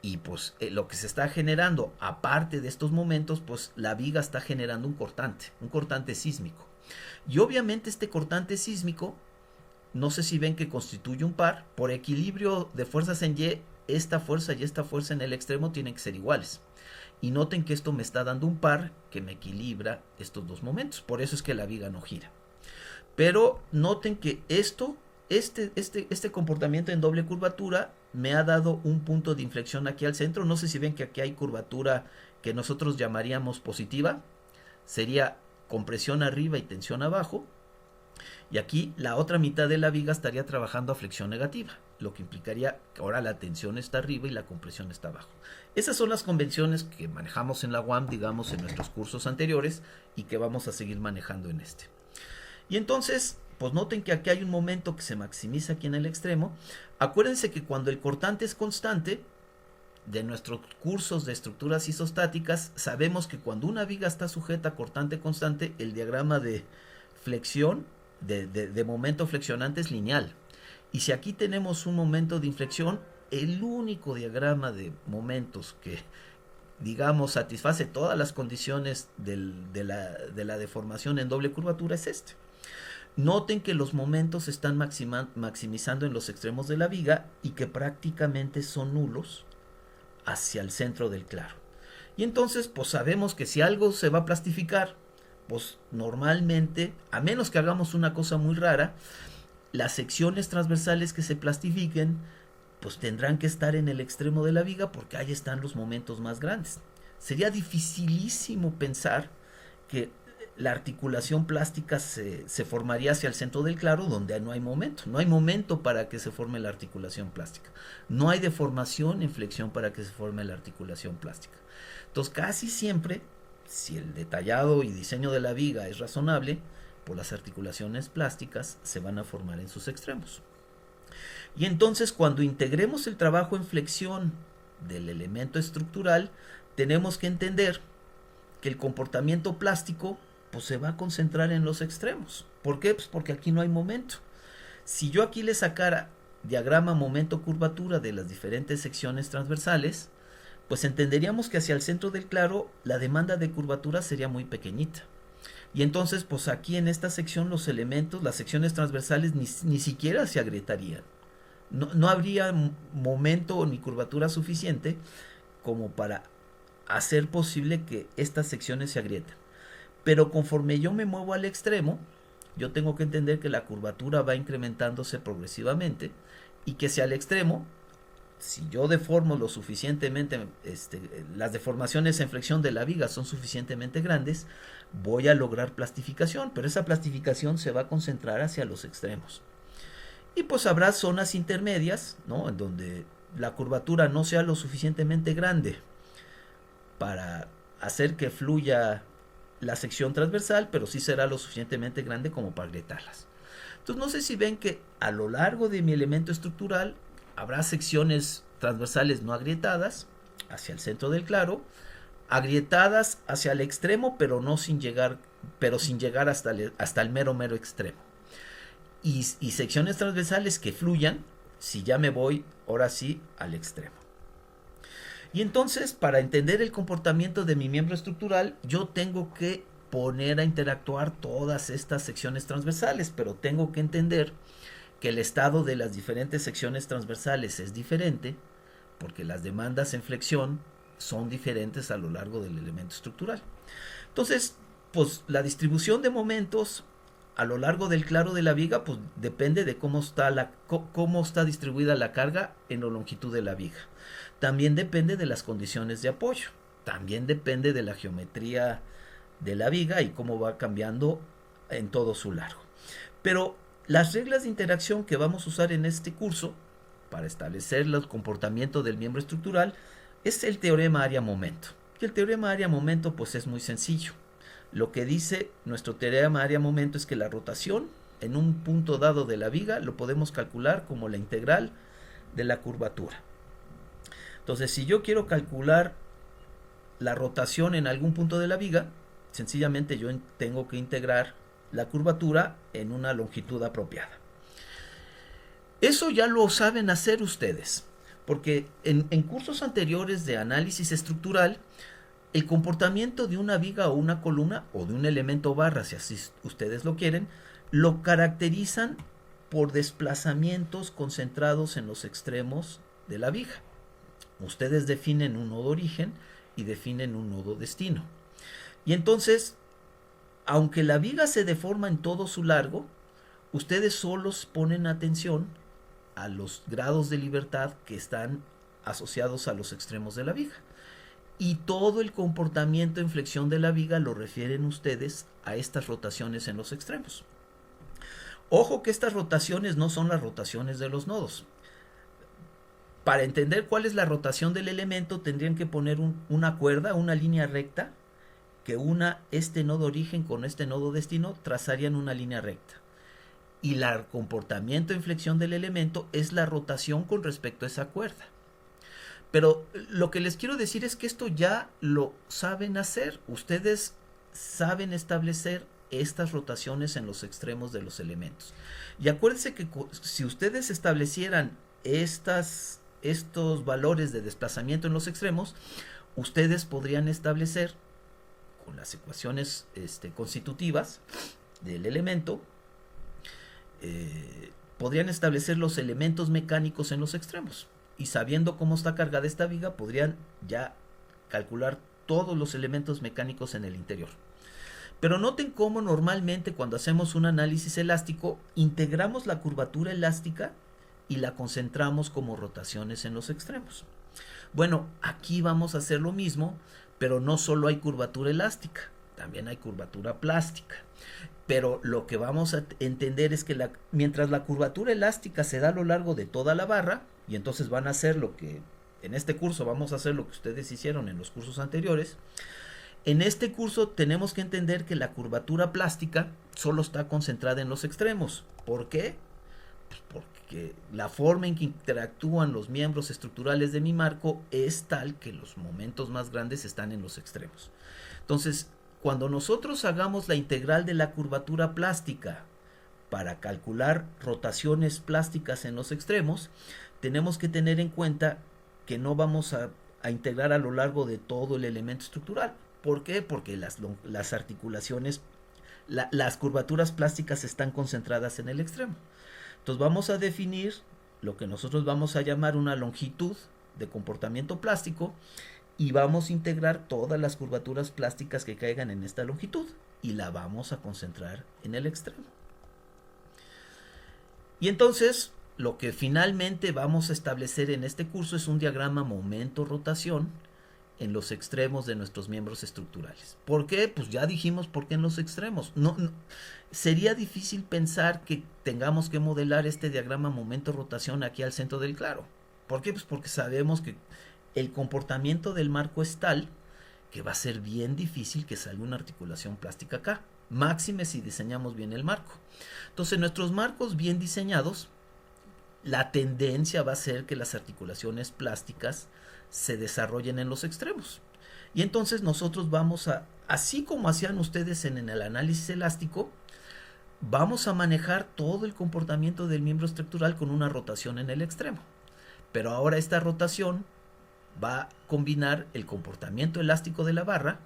Y pues lo que se está generando, aparte de estos momentos, pues la viga está generando un cortante sísmico. Y obviamente este cortante sísmico, no sé si ven que constituye un par, por equilibrio de fuerzas en Y, esta fuerza y esta fuerza en el extremo tienen que ser iguales. Y noten que esto me está dando un par que me equilibra estos dos momentos. Por eso es que la viga no gira. Pero noten que este comportamiento en doble curvatura me ha dado un punto de inflexión aquí al centro. No sé si ven que aquí hay curvatura que nosotros llamaríamos positiva. Sería compresión arriba y tensión abajo. Y aquí la otra mitad de la viga estaría trabajando a flexión negativa, lo que implicaría que ahora la tensión está arriba y la compresión está abajo. Esas son las convenciones que manejamos en la UAM, digamos, en nuestros cursos anteriores y que vamos a seguir manejando en este. Y entonces, pues noten que aquí hay un momento que se maximiza aquí en el extremo. Acuérdense que cuando el cortante es constante, de nuestros cursos de estructuras isostáticas, sabemos que cuando una viga está sujeta a cortante constante, el diagrama de flexión, de momento flexionante es lineal. Y si aquí tenemos un momento de inflexión, el único diagrama de momentos que, digamos, satisface todas las condiciones de la deformación en doble curvatura es este. Noten que los momentos se están maximizando en los extremos de la viga y que prácticamente son nulos hacia el centro del claro. Y entonces, pues sabemos que si algo se va a plastificar, pues normalmente, a menos que hagamos una cosa muy rara, las secciones transversales que se plastifiquen, pues tendrán que estar en el extremo de la viga porque ahí están los momentos más grandes. Sería dificilísimo pensar que la articulación plástica se formaría hacia el centro del claro donde no hay momento. No hay momento para que se forme la articulación plástica. No hay deformación en flexión para que se forme la articulación plástica. Entonces casi siempre, si el detallado y diseño de la viga es razonable, pues las articulaciones plásticas se van a formar en sus extremos. Y entonces cuando integremos el trabajo en flexión del elemento estructural, tenemos que entender que el comportamiento plástico pues se va a concentrar en los extremos. ¿Por qué? Pues porque aquí no hay momento. Si yo aquí le sacara diagrama momento-curvatura de las diferentes secciones transversales, pues entenderíamos que hacia el centro del claro la demanda de curvatura sería muy pequeñita. Y entonces, pues aquí en esta sección los elementos, las secciones transversales ni siquiera se agrietarían. No habría momento ni curvatura suficiente como para hacer posible que estas secciones se agrieten. Pero conforme yo me muevo al extremo, yo tengo que entender que la curvatura va incrementándose progresivamente y que si al extremo, si yo deformo lo suficientemente, las deformaciones en flexión de la viga son suficientemente grandes, voy a lograr plastificación, pero esa plastificación se va a concentrar hacia los extremos. Y pues habrá zonas intermedias, ¿no?, en donde la curvatura no sea lo suficientemente grande para hacer que fluya la sección transversal, pero sí será lo suficientemente grande como para agrietarlas. Entonces no sé si ven que a lo largo de mi elemento estructural habrá secciones transversales no agrietadas hacia el centro del claro, agrietadas hacia el extremo, pero sin llegar hasta el mero extremo. Y secciones transversales que fluyan si ya me voy ahora sí al extremo. Y entonces, para entender el comportamiento de mi miembro estructural, yo tengo que poner a interactuar todas estas secciones transversales, pero tengo que entender que el estado de las diferentes secciones transversales es diferente, porque las demandas en flexión son diferentes a lo largo del elemento estructural. Entonces, pues la distribución de momentos a lo largo del claro de la viga, pues depende de cómo está distribuida la carga en la longitud de la viga. También depende de las condiciones de apoyo. También depende de la geometría de la viga y cómo va cambiando en todo su largo. Pero las reglas de interacción que vamos a usar en este curso para establecer el comportamiento del miembro estructural es el teorema área-momento. Y el teorema área-momento pues es muy sencillo. Lo que dice nuestro teorema área-momento es que la rotación en un punto dado de la viga lo podemos calcular como la integral de la curvatura. Entonces, si yo quiero calcular la rotación en algún punto de la viga, sencillamente yo tengo que integrar la curvatura en una longitud apropiada. Eso ya lo saben hacer ustedes, porque en cursos anteriores de análisis estructural, el comportamiento de una viga o una columna o de un elemento barra, si así ustedes lo quieren, lo caracterizan por desplazamientos concentrados en los extremos de la viga. Ustedes definen un nodo origen y definen un nodo destino. Y entonces, aunque la viga se deforma en todo su largo, ustedes solos ponen atención a los grados de libertad que están asociados a los extremos de la viga. Y todo el comportamiento en flexión de la viga lo refieren ustedes a estas rotaciones en los extremos. Ojo que estas rotaciones no son las rotaciones de los nodos. Para entender cuál es la rotación del elemento, tendrían que poner una cuerda, una línea recta, que una este nodo origen con este nodo destino, trazarían una línea recta. Y el comportamiento en flexión del elemento es la rotación con respecto a esa cuerda. Pero lo que les quiero decir es que esto ya lo saben hacer. Ustedes saben establecer estas rotaciones en los extremos de los elementos. Y acuérdense que si ustedes establecieran estos valores de desplazamiento en los extremos, ustedes podrían establecer con las ecuaciones constitutivas del elemento, podrían establecer los elementos mecánicos en los extremos. Y sabiendo cómo está cargada esta viga, podrían ya calcular todos los elementos mecánicos en el interior. Pero noten cómo normalmente cuando hacemos un análisis elástico, integramos la curvatura elástica y la concentramos como rotaciones en los extremos. Bueno, aquí vamos a hacer lo mismo, pero no solo hay curvatura elástica, también hay curvatura plástica. Pero lo que vamos a entender es que mientras la curvatura elástica se da a lo largo de toda la barra, y entonces van a hacer lo que, en este curso vamos a hacer lo que ustedes hicieron en los cursos anteriores, en este curso tenemos que entender que la curvatura plástica solo está concentrada en los extremos. ¿Por qué? Pues porque la forma en que interactúan los miembros estructurales de mi marco es tal que los momentos más grandes están en los extremos. Entonces, cuando nosotros hagamos la integral de la curvatura plástica para calcular rotaciones plásticas en los extremos, tenemos que tener en cuenta que no vamos a integrar a lo largo de todo el elemento estructural. ¿Por qué? Porque las articulaciones, las curvaturas plásticas están concentradas en el extremo. Entonces vamos a definir lo que nosotros vamos a llamar una longitud de comportamiento plástico y vamos a integrar todas las curvaturas plásticas que caigan en esta longitud y la vamos a concentrar en el extremo. Y entonces lo que finalmente vamos a establecer en este curso es un diagrama momento-rotación en los extremos de nuestros miembros estructurales. ¿Por qué? Pues ya dijimos por qué en los extremos. No, sería difícil pensar que tengamos que modelar este diagrama momento-rotación aquí al centro del claro. ¿Por qué? Pues porque sabemos que el comportamiento del marco es tal que va a ser bien difícil que salga una articulación plástica acá. Máxime si diseñamos bien el marco. Entonces, nuestros marcos bien diseñados, la tendencia va a ser que las articulaciones plásticas se desarrollen en los extremos. Y entonces nosotros vamos a, así como hacían ustedes en el análisis elástico, vamos a manejar todo el comportamiento del miembro estructural con una rotación en el extremo. Pero ahora esta rotación va a combinar el comportamiento elástico de la barra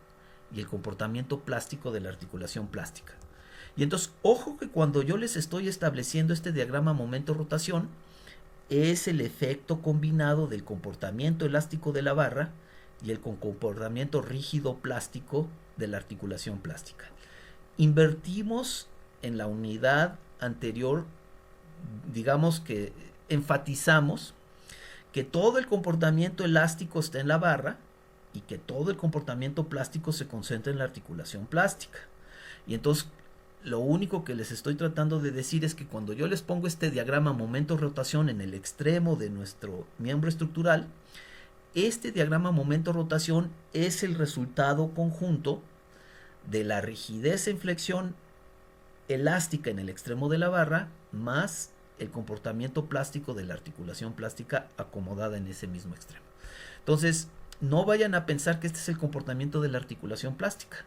y el comportamiento plástico de la articulación plástica. Y entonces, ojo que cuando yo les estoy estableciendo este diagrama momento-rotación, es el efecto combinado del comportamiento elástico de la barra y el comportamiento rígido plástico de la articulación plástica. Invertimos en la unidad anterior, digamos que enfatizamos que todo el comportamiento elástico está en la barra y que todo el comportamiento plástico se concentra en la articulación plástica. Y entonces lo único que les estoy tratando de decir es que cuando yo les pongo este diagrama momento-rotación en el extremo de nuestro miembro estructural, este diagrama momento-rotación es el resultado conjunto de la rigidez en flexión elástica en el extremo de la barra más el comportamiento plástico de la articulación plástica acomodada en ese mismo extremo. Entonces, no vayan a pensar que este es el comportamiento de la articulación plástica.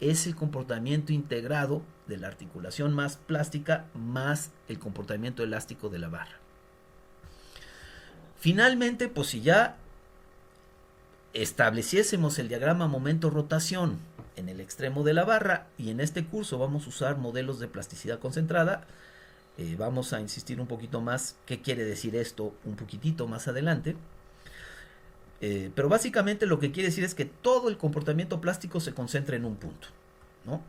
Es el comportamiento integrado de la articulación más plástica más el comportamiento elástico de la barra. Finalmente, pues si ya estableciésemos el diagrama momento-rotación en el extremo de la barra, y en este curso vamos a usar modelos de plasticidad concentrada, vamos a insistir un poquito más qué quiere decir esto un poquitito más adelante. Pero básicamente lo que quiere decir es que todo el comportamiento plástico se concentra en un punto, ¿no?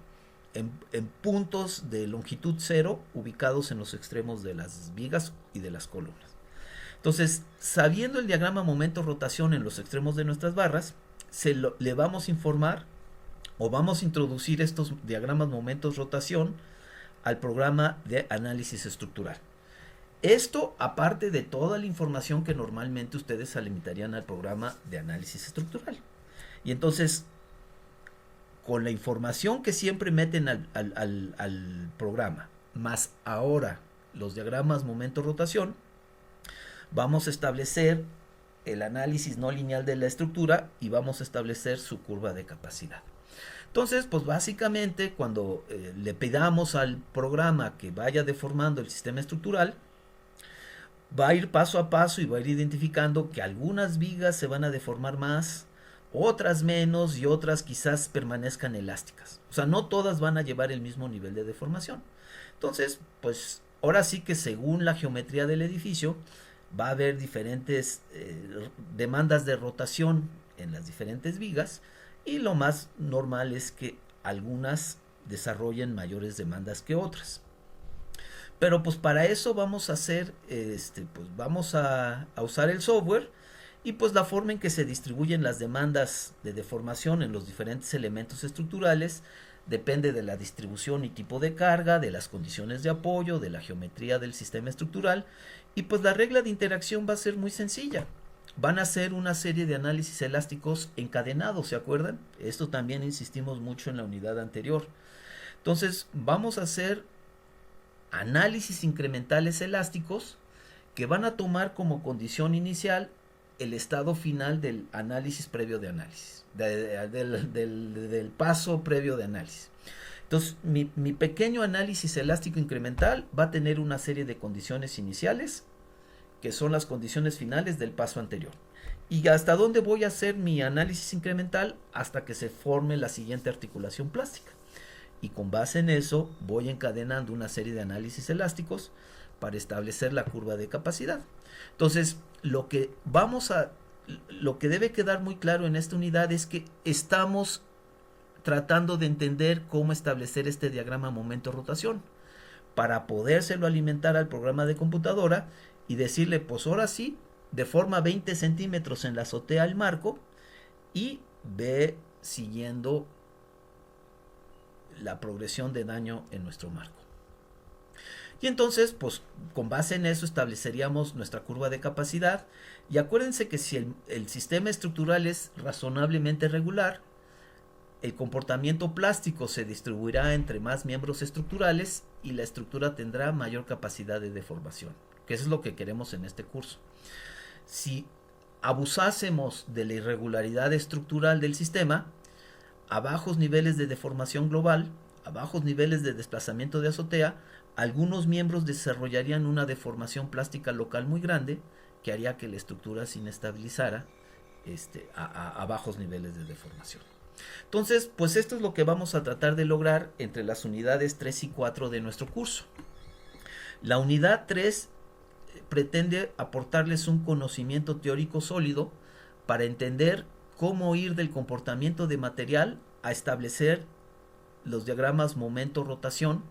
En puntos de longitud cero ubicados en los extremos de las vigas y de las columnas. Entonces, sabiendo el diagrama momento-rotación en los extremos de nuestras barras, le vamos a informar o vamos a introducir estos diagramas momentos-rotación al programa de análisis estructural. Esto aparte de toda la información que normalmente ustedes alimentarían al programa de análisis estructural. Y entonces, con la información que siempre meten al programa, más ahora los diagramas momento-rotación, vamos a establecer el análisis no lineal de la estructura y vamos a establecer su curva de capacidad. Entonces, pues básicamente cuando le pidamos al programa que vaya deformando el sistema estructural, va a ir paso a paso y va a ir identificando que algunas vigas se van a deformar más, otras menos y otras quizás permanezcan elásticas. O sea, no todas van a llevar el mismo nivel de deformación. Entonces, pues ahora sí que según la geometría del edificio, va a haber diferentes demandas de rotación en las diferentes vigas y lo más normal es que algunas desarrollen mayores demandas que otras. Pero pues para eso vamos a hacer, pues vamos a usar el software y pues la forma en que se distribuyen las demandas de deformación en los diferentes elementos estructurales depende de la distribución y tipo de carga, de las condiciones de apoyo, de la geometría del sistema estructural y pues la regla de interacción va a ser muy sencilla. Van a hacer una serie de análisis elásticos encadenados, ¿se acuerdan? Esto también insistimos mucho en la unidad anterior. Entonces vamos a hacer análisis incrementales elásticos que van a tomar como condición inicial el estado final del análisis previo de análisis, del paso previo de análisis. Entonces, mi pequeño análisis elástico incremental va a tener una serie de condiciones iniciales, que son las condiciones finales del paso anterior. ¿Y hasta dónde voy a hacer mi análisis incremental? Hasta que se forme la siguiente articulación plástica. Y con base en eso voy encadenando una serie de análisis elásticos para establecer la curva de capacidad. Entonces, lo que debe quedar muy claro en esta unidad es que estamos tratando de entender cómo establecer este diagrama momento-rotación para podérselo alimentar al programa de computadora y decirle, pues ahora sí, deforma 20 centímetros en la azotea del marco y ve siguiendo la progresión de daño en nuestro marco. Y entonces, pues con base en eso estableceríamos nuestra curva de capacidad. Y acuérdense que si el sistema estructural es razonablemente regular, el comportamiento plástico se distribuirá entre más miembros estructurales y la estructura tendrá mayor capacidad de deformación, que eso es lo que queremos en este curso. Si abusásemos de la irregularidad estructural del sistema, a bajos niveles de deformación global, a bajos niveles de desplazamiento de azotea, algunos miembros desarrollarían una deformación plástica local muy grande que haría que la estructura se inestabilizara a bajos niveles de deformación. Entonces, pues esto es lo que vamos a tratar de lograr entre las unidades 3 y 4 de nuestro curso. La unidad 3 pretende aportarles un conocimiento teórico sólido para entender cómo ir del comportamiento de material a establecer los diagramas momento-rotación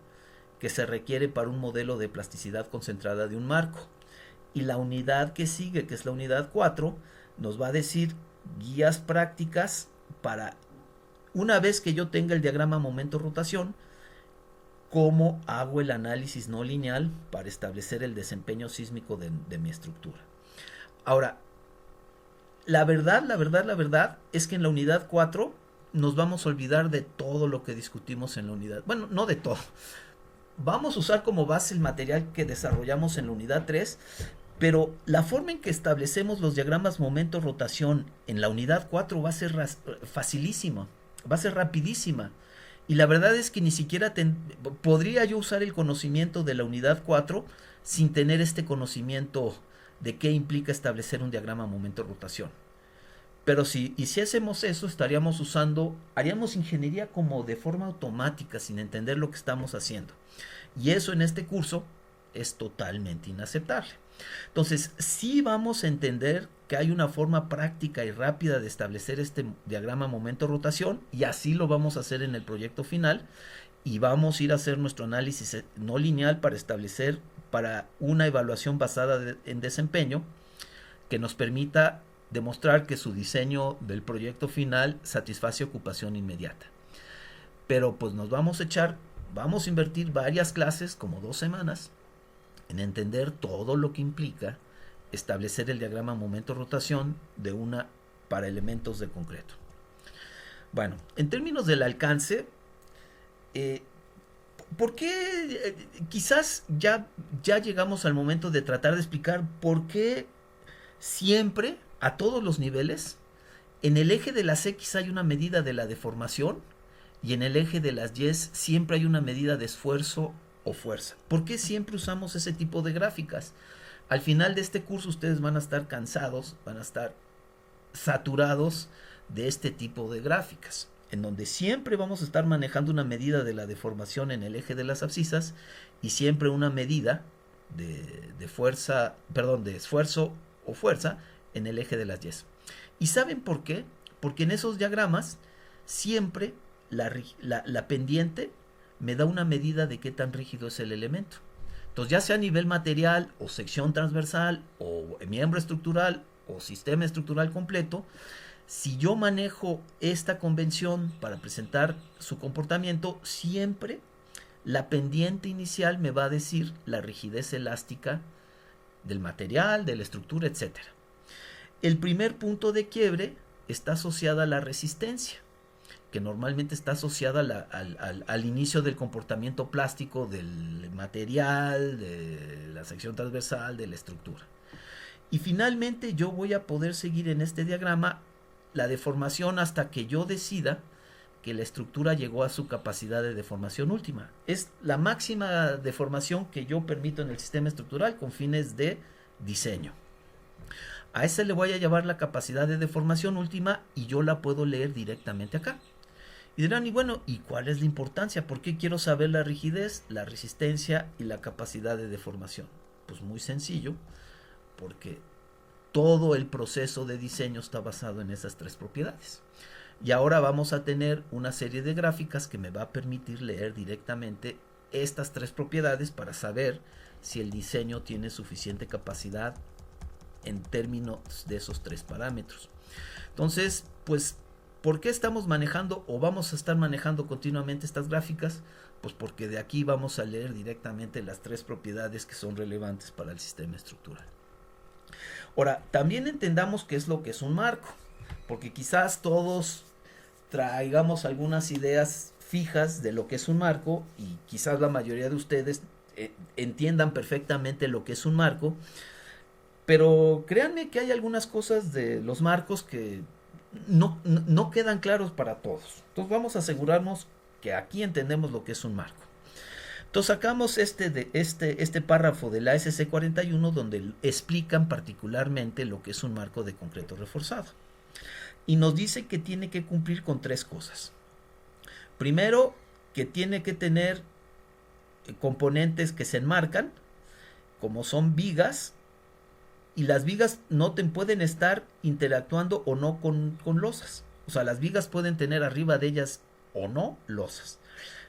que se requiere para un modelo de plasticidad concentrada de un marco. Y la unidad que sigue, que es la unidad 4, nos va a decir guías prácticas para, una vez que yo tenga el diagrama momento-rotación, cómo hago el análisis no lineal para establecer el desempeño sísmico de mi estructura. Ahora, la verdad es que en la unidad 4 nos vamos a olvidar de todo lo que discutimos en la unidad. Bueno, no de todo. Vamos a usar como base el material que desarrollamos en la unidad 3, pero la forma en que establecemos los diagramas momento-rotación en la unidad 4 va a ser facilísima, va a ser rapidísima. Y la verdad es que ni siquiera podría yo usar el conocimiento de la unidad 4 sin tener este conocimiento de qué implica establecer un diagrama momento-rotación. Pero si hiciésemos eso, haríamos ingeniería como de forma automática, sin entender lo que estamos haciendo. Y eso en este curso es totalmente inaceptable. Entonces, sí vamos a entender que hay una forma práctica y rápida de establecer este diagrama momento-rotación, y así lo vamos a hacer en el proyecto final, y vamos a ir a hacer nuestro análisis no lineal para una evaluación basada en desempeño que nos permita demostrar que su diseño del proyecto final satisface ocupación inmediata. Pero pues nos vamos a echar vamos a invertir varias clases, como 2 semanas, en entender todo lo que implica establecer el diagrama momento-rotación de una para elementos de concreto. Bueno, en términos del alcance, ¿por qué quizás ya llegamos al momento de tratar de explicar por qué siempre, a todos los niveles, en el eje de las X hay una medida de la deformación y en el eje de las Y siempre hay una medida de esfuerzo o fuerza? ¿Por qué siempre usamos ese tipo de gráficas? Al final de este curso ustedes van a estar cansados, van a estar saturados de este tipo de gráficas, en donde siempre vamos a estar manejando una medida de la deformación en el eje de las abscisas y siempre una medida de fuerza, perdón, de esfuerzo o fuerza en el eje de las Y. ¿Y saben por qué? Porque en esos diagramas siempre la pendiente me da una medida de qué tan rígido es el elemento. Entonces, ya sea a nivel material o sección transversal o miembro estructural o sistema estructural completo, si yo manejo esta convención para presentar su comportamiento, siempre la pendiente inicial me va a decir la rigidez elástica del material, de la estructura, etc. El primer punto de quiebre está asociada a la resistencia, que normalmente está asociada al inicio del comportamiento plástico del material, de la sección transversal, de la estructura. Y finalmente yo voy a poder seguir en este diagrama la deformación hasta que yo decida que la estructura llegó a su capacidad de deformación última. Es la máxima deformación que yo permito en el sistema estructural con fines de diseño. A esa le voy a llevar la capacidad de deformación última y yo la puedo leer directamente acá. Y dirán, y bueno, ¿y cuál es la importancia? ¿Por qué quiero saber la rigidez, la resistencia y la capacidad de deformación? Pues muy sencillo, porque todo el proceso de diseño está basado en esas 3 propiedades. Y ahora vamos a tener una serie de gráficas que me va a permitir leer directamente estas 3 propiedades para saber si el diseño tiene suficiente capacidad en términos de esos 3 parámetros. Entonces, pues, ¿por qué estamos manejando o vamos a estar manejando continuamente estas gráficas? Pues porque de aquí vamos a leer directamente las 3 propiedades que son relevantes para el sistema estructural. Ahora, también entendamos qué es lo que es un marco, porque quizás todos traigamos algunas ideas fijas de lo que es un marco y quizás la mayoría de ustedes entiendan perfectamente lo que es un marco, pero créanme que hay algunas cosas de los marcos que no quedan claros para todos. Entonces vamos a asegurarnos que aquí entendemos lo que es un marco. Entonces sacamos este párrafo de la ASC 41 donde explican particularmente lo que es un marco de concreto reforzado. Y nos dice que tiene que cumplir con 3 cosas. Primero, que tiene que tener componentes que se enmarcan, como son vigas, y las vigas pueden estar interactuando o no con losas. O sea, las vigas pueden tener arriba de ellas o no losas.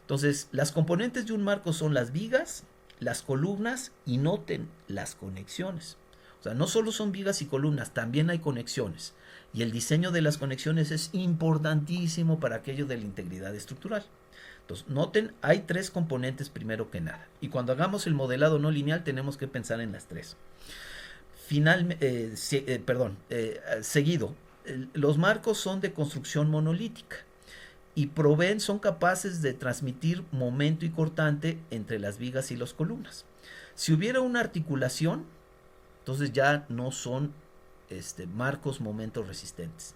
Entonces, las componentes de un marco son las vigas, las columnas y noten las conexiones. O sea, no solo son vigas y columnas, también hay conexiones. Y el diseño de las conexiones es importantísimo para aquello de la integridad estructural. Entonces, noten, hay 3 componentes primero que nada. Y cuando hagamos el modelado no lineal tenemos que pensar en las 3. Seguido, los marcos son de construcción monolítica y son capaces de transmitir momento y cortante entre las vigas y las columnas. Si hubiera una articulación, entonces ya no son marcos momentos resistentes.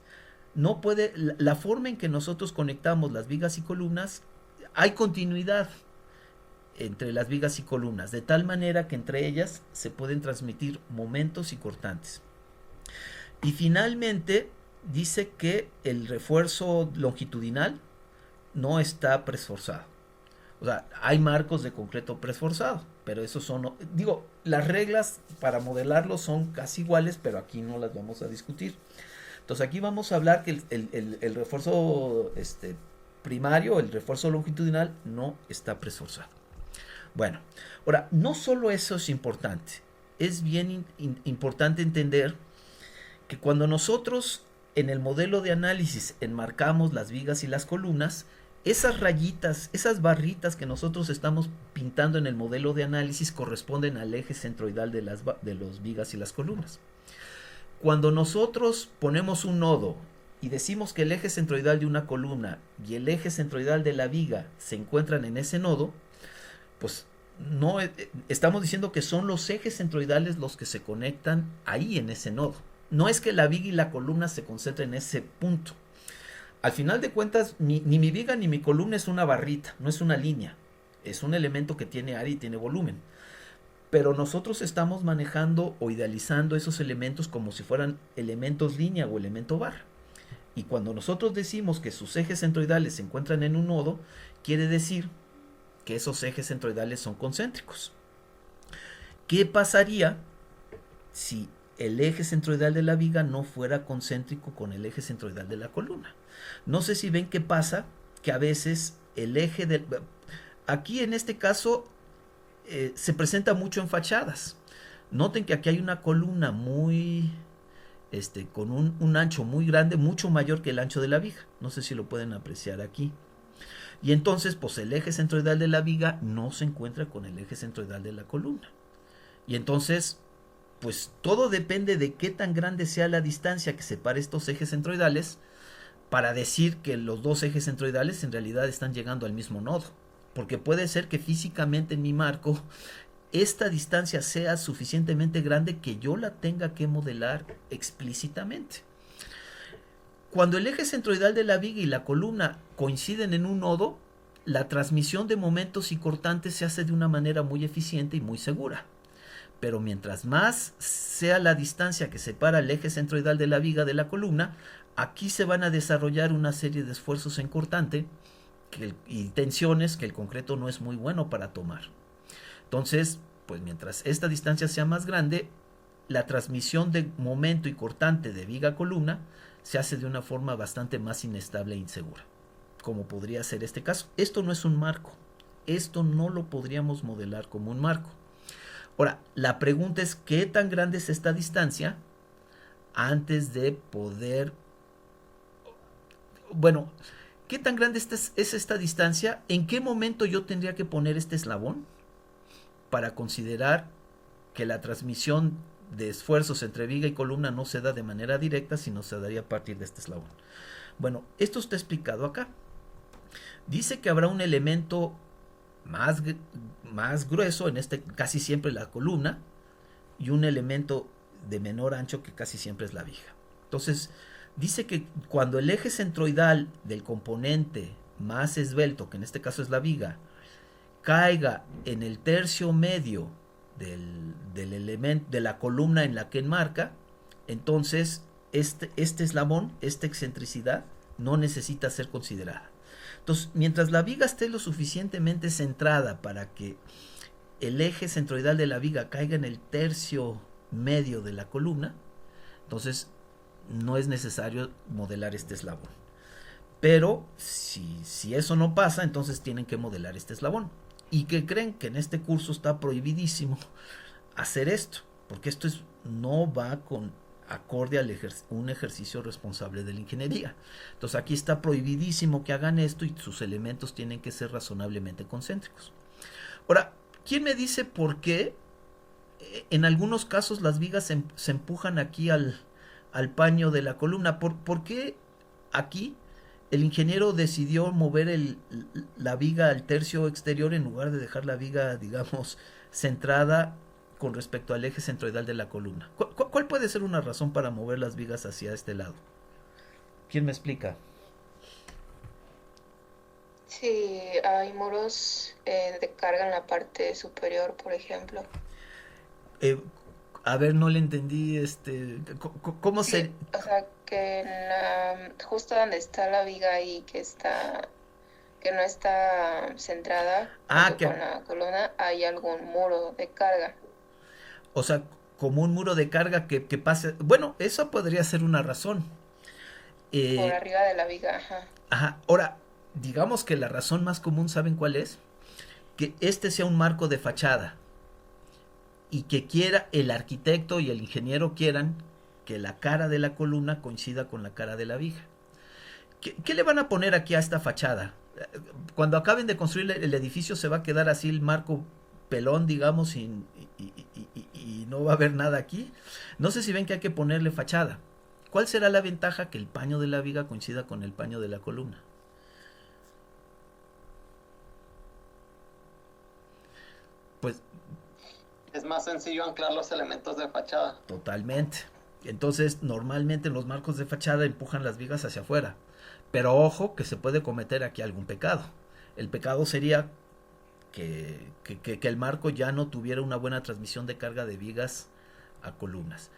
La forma en que nosotros conectamos las vigas y columnas, hay continuidad entre las vigas y columnas, de tal manera que entre ellas se pueden transmitir momentos y cortantes. Y finalmente dice que el refuerzo longitudinal no está presforzado. O sea, hay marcos de concreto presforzado, pero esos son, las reglas para modelarlo son casi iguales, pero aquí no las vamos a discutir. Entonces aquí vamos a hablar que el refuerzo primario, el refuerzo longitudinal, no está presforzado. Bueno, ahora, no solo eso es importante, es bien importante entender que cuando nosotros en el modelo de análisis enmarcamos las vigas y las columnas, esas rayitas, esas barritas que nosotros estamos pintando en el modelo de análisis corresponden al eje centroidal de los vigas y las columnas. Cuando nosotros ponemos un nodo y decimos que el eje centroidal de una columna y el eje centroidal de la viga se encuentran en ese nodo, pues no estamos diciendo que son los ejes centroidales los que se conectan ahí en ese nodo. No es que la viga y la columna se concentren en ese punto. Al final de cuentas, ni mi viga ni mi columna es una barrita, no es una línea. Es un elemento que tiene área y tiene volumen. Pero nosotros estamos manejando o idealizando esos elementos como si fueran elementos línea o elemento barra. Y cuando nosotros decimos que sus ejes centroidales se encuentran en un nodo, quiere decir que esos ejes centroidales son concéntricos. ¿Qué pasaría si el eje centroidal de la viga no fuera concéntrico con el eje centroidal de la columna? No sé si ven qué pasa, que a veces el eje del... Aquí en este caso se presenta mucho en fachadas. Noten que aquí hay una columna muy... con un ancho muy grande, mucho mayor que el ancho de la viga. No sé si lo pueden apreciar aquí. Y entonces, pues el eje centroidal de la viga no se encuentra con el eje centroidal de la columna. Y entonces, pues todo depende de qué tan grande sea la distancia que separe estos ejes centroidales para decir que los dos ejes centroidales en realidad están llegando al mismo nodo. Porque puede ser que físicamente en mi marco esta distancia sea suficientemente grande que yo la tenga que modelar explícitamente. Cuando el eje centroidal de la viga y la columna coinciden en un nodo, la transmisión de momentos y cortantes se hace de una manera muy eficiente y muy segura. Pero mientras más sea la distancia que separa el eje centroidal de la viga de la columna, aquí se van a desarrollar una serie de esfuerzos en cortante y tensiones que el concreto no es muy bueno para tomar. Entonces, pues mientras esta distancia sea más grande, la transmisión de momento y cortante de viga a columna se hace de una forma bastante más inestable e insegura, como podría ser este caso. Esto no es un marco, esto no lo podríamos modelar como un marco. Ahora, la pregunta es ¿qué tan grande es esta distancia antes de poder... Bueno, ¿qué tan grande es esta distancia? ¿En qué momento yo tendría que poner este eslabón para considerar que la transmisión de esfuerzos entre viga y columna no se da de manera directa, sino se daría a partir de este eslabón? Bueno, esto está explicado acá. Dice que habrá un elemento más grueso, en este casi siempre la columna, y un elemento de menor ancho que casi siempre es la viga. Entonces, dice que cuando el eje centroidal del componente más esbelto, que en este caso es la viga, caiga en el tercio medio del elemento de la columna en la que enmarca, entonces este eslabón, esta excentricidad, no necesita ser considerada. Entonces, mientras la viga esté lo suficientemente centrada para que el eje centroidal de la viga caiga en el tercio medio de la columna, entonces no es necesario modelar este eslabón. Pero si eso no pasa, entonces tienen que modelar este eslabón. ¿Y que creen? Que en este curso está prohibidísimo hacer esto, porque esto no va acorde a un ejercicio responsable de la ingeniería. Entonces aquí está prohibidísimo que hagan esto y sus elementos tienen que ser razonablemente concéntricos. Ahora, ¿quién me dice por qué en algunos casos las vigas se empujan aquí al paño de la columna? ¿Por qué aquí el ingeniero decidió mover la viga al tercio exterior en lugar de dejar la viga, digamos, centrada con respecto al eje centroidal de la columna? ¿Cuál puede ser una razón para mover las vigas hacia este lado? ¿Quién me explica? Sí, hay muros de carga en la parte superior, por ejemplo. A ver, no le entendí, ¿cómo Sí, se...? o sea, que justo donde está la viga y que no está centrada Ah, junto con la columna, hay algún muro de carga. o sea, como un muro de carga que pase... Bueno, eso podría ser una razón. Por Eh, arriba de la viga, ajá. Ajá, ahora, digamos que la razón más común, ¿saben cuál es? Que este sea un marco de fachada y que quiera el arquitecto y el ingeniero quieran que la cara de la columna coincida con la cara de la viga. ¿Qué le van a poner aquí a esta fachada? Cuando acaben de construir el edificio se va a quedar así el marco pelón, digamos, y no va a haber nada aquí. No sé si ven que hay que ponerle fachada. ¿Cuál será la ventaja? Que el paño de la viga coincida con el paño de la columna. Pues Es más sencillo anclar los elementos de fachada. totalmente. Entonces, normalmente los marcos de fachada empujan las vigas hacia afuera. Pero ojo que se puede cometer aquí algún pecado. El pecado sería que el marco ya no tuviera una buena transmisión de carga de vigas a columnas.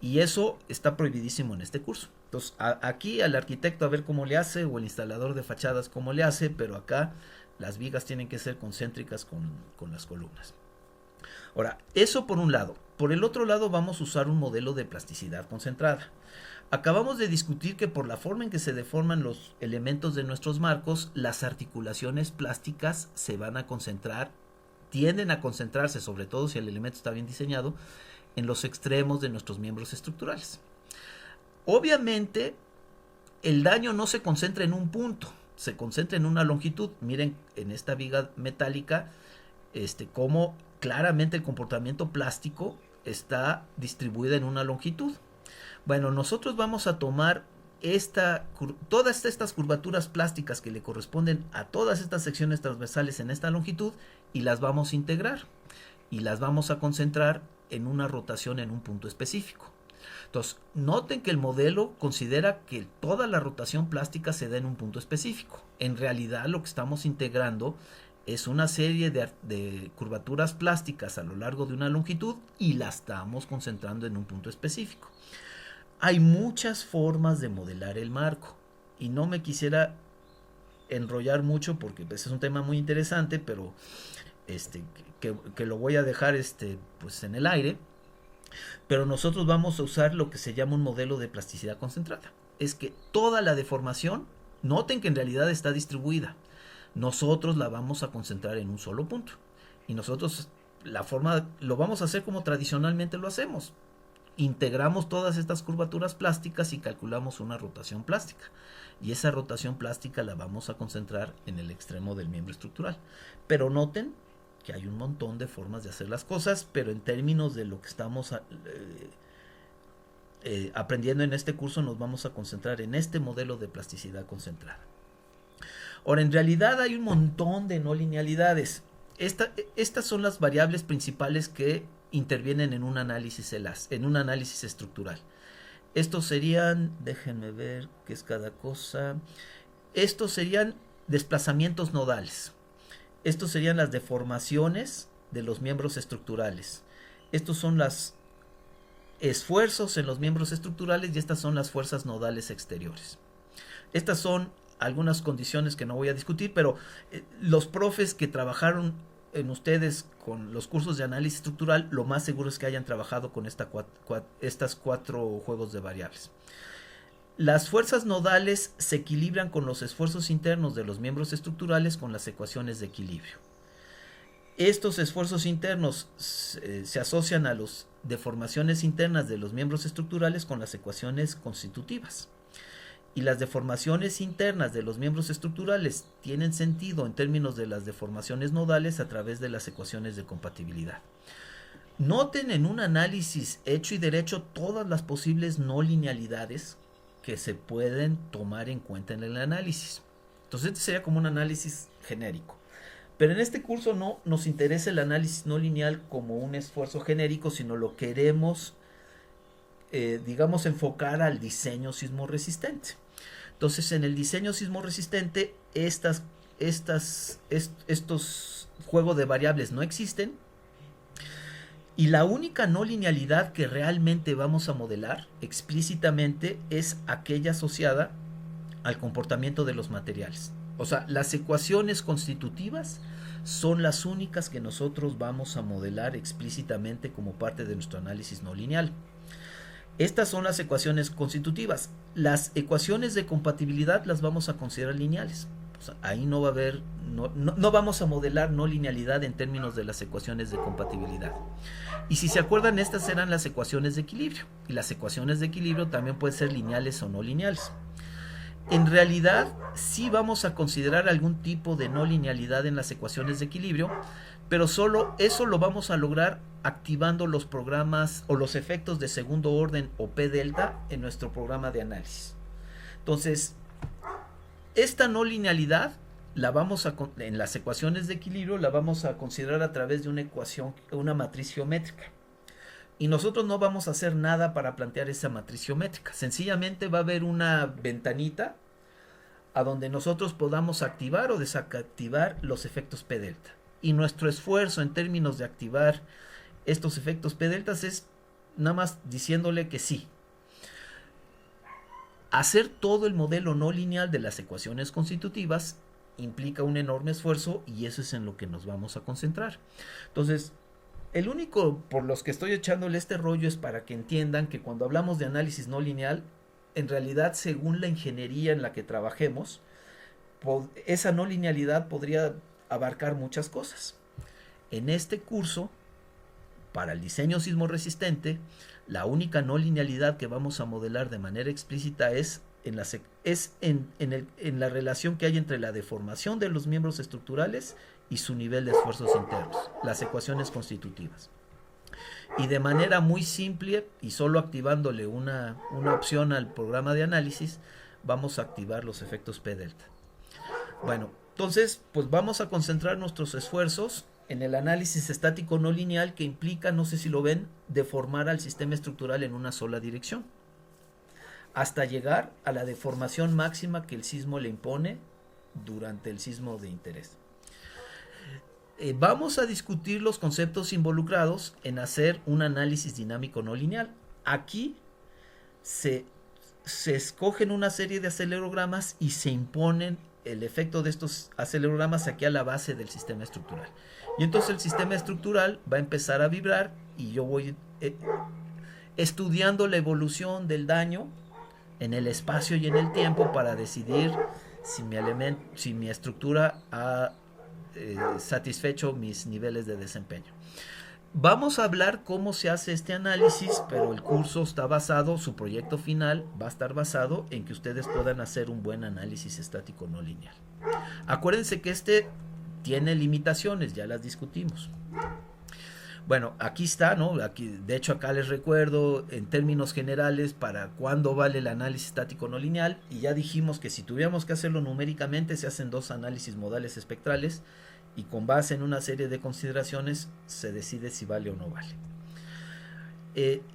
Y eso está prohibidísimo en este curso. Entonces, aquí al arquitecto a ver cómo le hace, o el instalador de fachadas cómo le hace, pero acá las vigas tienen que ser concéntricas con las columnas. Ahora, eso por un lado. Por el otro lado vamos a usar un modelo de plasticidad concentrada. Acabamos de discutir que por la forma en que se deforman los elementos de nuestros marcos, las articulaciones plásticas se van a concentrar, tienden a concentrarse, sobre todo si el elemento está bien diseñado, en los extremos de nuestros miembros estructurales. Obviamente, el daño no se concentra en un punto, se concentra en una longitud. Miren en esta viga metálica cómo claramente el comportamiento plástico está distribuido en una longitud. Bueno, nosotros vamos a tomar todas estas curvaturas plásticas que le corresponden a todas estas secciones transversales en esta longitud y las vamos a integrar y las vamos a concentrar en una rotación en un punto específico. Entonces, noten que el modelo considera que toda la rotación plástica se da en un punto específico. En realidad, lo que estamos integrando es una serie de curvaturas plásticas a lo largo de una longitud y la estamos concentrando en un punto específico. Hay muchas formas de modelar el marco y no me quisiera enrollar mucho porque pues, es un tema muy interesante, pero que lo voy a dejar pues en el aire. Pero nosotros vamos a usar lo que se llama un modelo de plasticidad concentrada. Es que toda la deformación, noten que en realidad está distribuida. Nosotros la vamos a concentrar en un solo punto. Y nosotros la forma lo vamos a hacer como tradicionalmente lo hacemos. Integramos todas estas curvaturas plásticas y calculamos una rotación plástica. Y esa rotación plástica la vamos a concentrar en el extremo del miembro estructural. Pero noten que hay un montón de formas de hacer las cosas, pero en términos de lo que estamos aprendiendo en este curso nos vamos a concentrar en este modelo de plasticidad concentrada. Ahora, en realidad hay un montón de no linealidades. Estas son las variables principales que intervienen en un análisis estructural. Estos serían, déjenme ver qué es cada cosa. Estos serían desplazamientos nodales. Estos serían las deformaciones de los miembros estructurales. Estos son los esfuerzos en los miembros estructurales y estas son las fuerzas nodales exteriores. Estas son algunas condiciones que no voy a discutir, pero los profes que trabajaron en ustedes con los cursos de análisis estructural, lo más seguro es que hayan trabajado con estas cuatro juegos de variables. Las fuerzas nodales se equilibran con los esfuerzos internos de los miembros estructurales con las ecuaciones de equilibrio. Estos esfuerzos internos se asocian a las deformaciones internas de los miembros estructurales con las ecuaciones constitutivas. Y las deformaciones internas de los miembros estructurales tienen sentido en términos de las deformaciones nodales a través de las ecuaciones de compatibilidad. Noten en un análisis hecho y derecho todas las posibles no linealidades que se pueden tomar en cuenta en el análisis. Entonces este sería como un análisis genérico. Pero en este curso no nos interesa el análisis no lineal como un esfuerzo genérico, sino lo queremos digamos, enfocar al diseño sismo resistente. Entonces, en el diseño sismo resistente, estos juegos de variables no existen. Y la única no linealidad que realmente vamos a modelar explícitamente es aquella asociada al comportamiento de los materiales. O sea, las ecuaciones constitutivas son las únicas que nosotros vamos a modelar explícitamente como parte de nuestro análisis no lineal. Estas son las ecuaciones constitutivas. Las ecuaciones de compatibilidad las vamos a considerar lineales. O sea, ahí no va a haber, no vamos a modelar no linealidad en términos de las ecuaciones de compatibilidad. Y si se acuerdan, estas eran las ecuaciones de equilibrio. Y las ecuaciones de equilibrio también pueden ser lineales o no lineales. en realidad sí vamos a considerar algún tipo de no linealidad en las ecuaciones de equilibrio, pero solo eso lo vamos a lograr activando los programas o los efectos de segundo orden o P delta en nuestro programa de análisis. Entonces, esta no linealidad en las ecuaciones de equilibrio la vamos a considerar a través de una ecuación, una matriz geométrica. Y nosotros no vamos a hacer nada para plantear esa matriz geométrica. Sencillamente va a haber una ventanita a donde nosotros podamos activar o desactivar los efectos P delta. Y nuestro esfuerzo en términos de activar estos efectos P deltas es nada más diciéndole que sí. Hacer todo el modelo no lineal de las ecuaciones constitutivas implica un enorme esfuerzo y eso es en lo que nos vamos a concentrar. Entonces, el único por los que estoy echándole este rollo es para que entiendan que cuando hablamos de análisis no lineal, en realidad, según la ingeniería en la que trabajemos, esa no linealidad podría abarcar muchas cosas. En este curso, para el diseño sismo resistente, la única no linealidad que vamos a modelar de manera explícita es en la relación que hay entre la deformación de los miembros estructurales y su nivel de esfuerzos internos, las ecuaciones constitutivas. Y de manera muy simple y solo activándole una opción al programa de análisis, vamos a activar los efectos P delta. Bueno, entonces pues vamos a concentrar nuestros esfuerzos en el análisis estático no lineal, que implica, no sé si lo ven, deformar al sistema estructural en una sola dirección, hasta llegar a la deformación máxima que el sismo le impone durante el sismo de interés. Vamos a discutir los conceptos involucrados en hacer un análisis dinámico no lineal. Aquí se escogen una serie de acelerogramas y se imponen el efecto de estos acelerogramas aquí a la base del sistema estructural. Y entonces el sistema estructural va a empezar a vibrar y yo voy estudiando la evolución del daño en el espacio y en el tiempo para decidir si mi estructura ha satisfecho mis niveles de desempeño. Vamos a hablar cómo se hace este análisis, pero el curso está basado, su proyecto final va a estar basado en que ustedes puedan hacer un buen análisis estático no lineal. Acuérdense que este tiene limitaciones, ya las discutimos. Bueno, aquí está, ¿no? De hecho, acá les recuerdo en términos generales para cuándo vale el análisis estático no lineal, y ya dijimos que si tuviéramos que hacerlo numéricamente se hacen dos análisis modales espectrales y con base en una serie de consideraciones se decide si vale o no vale.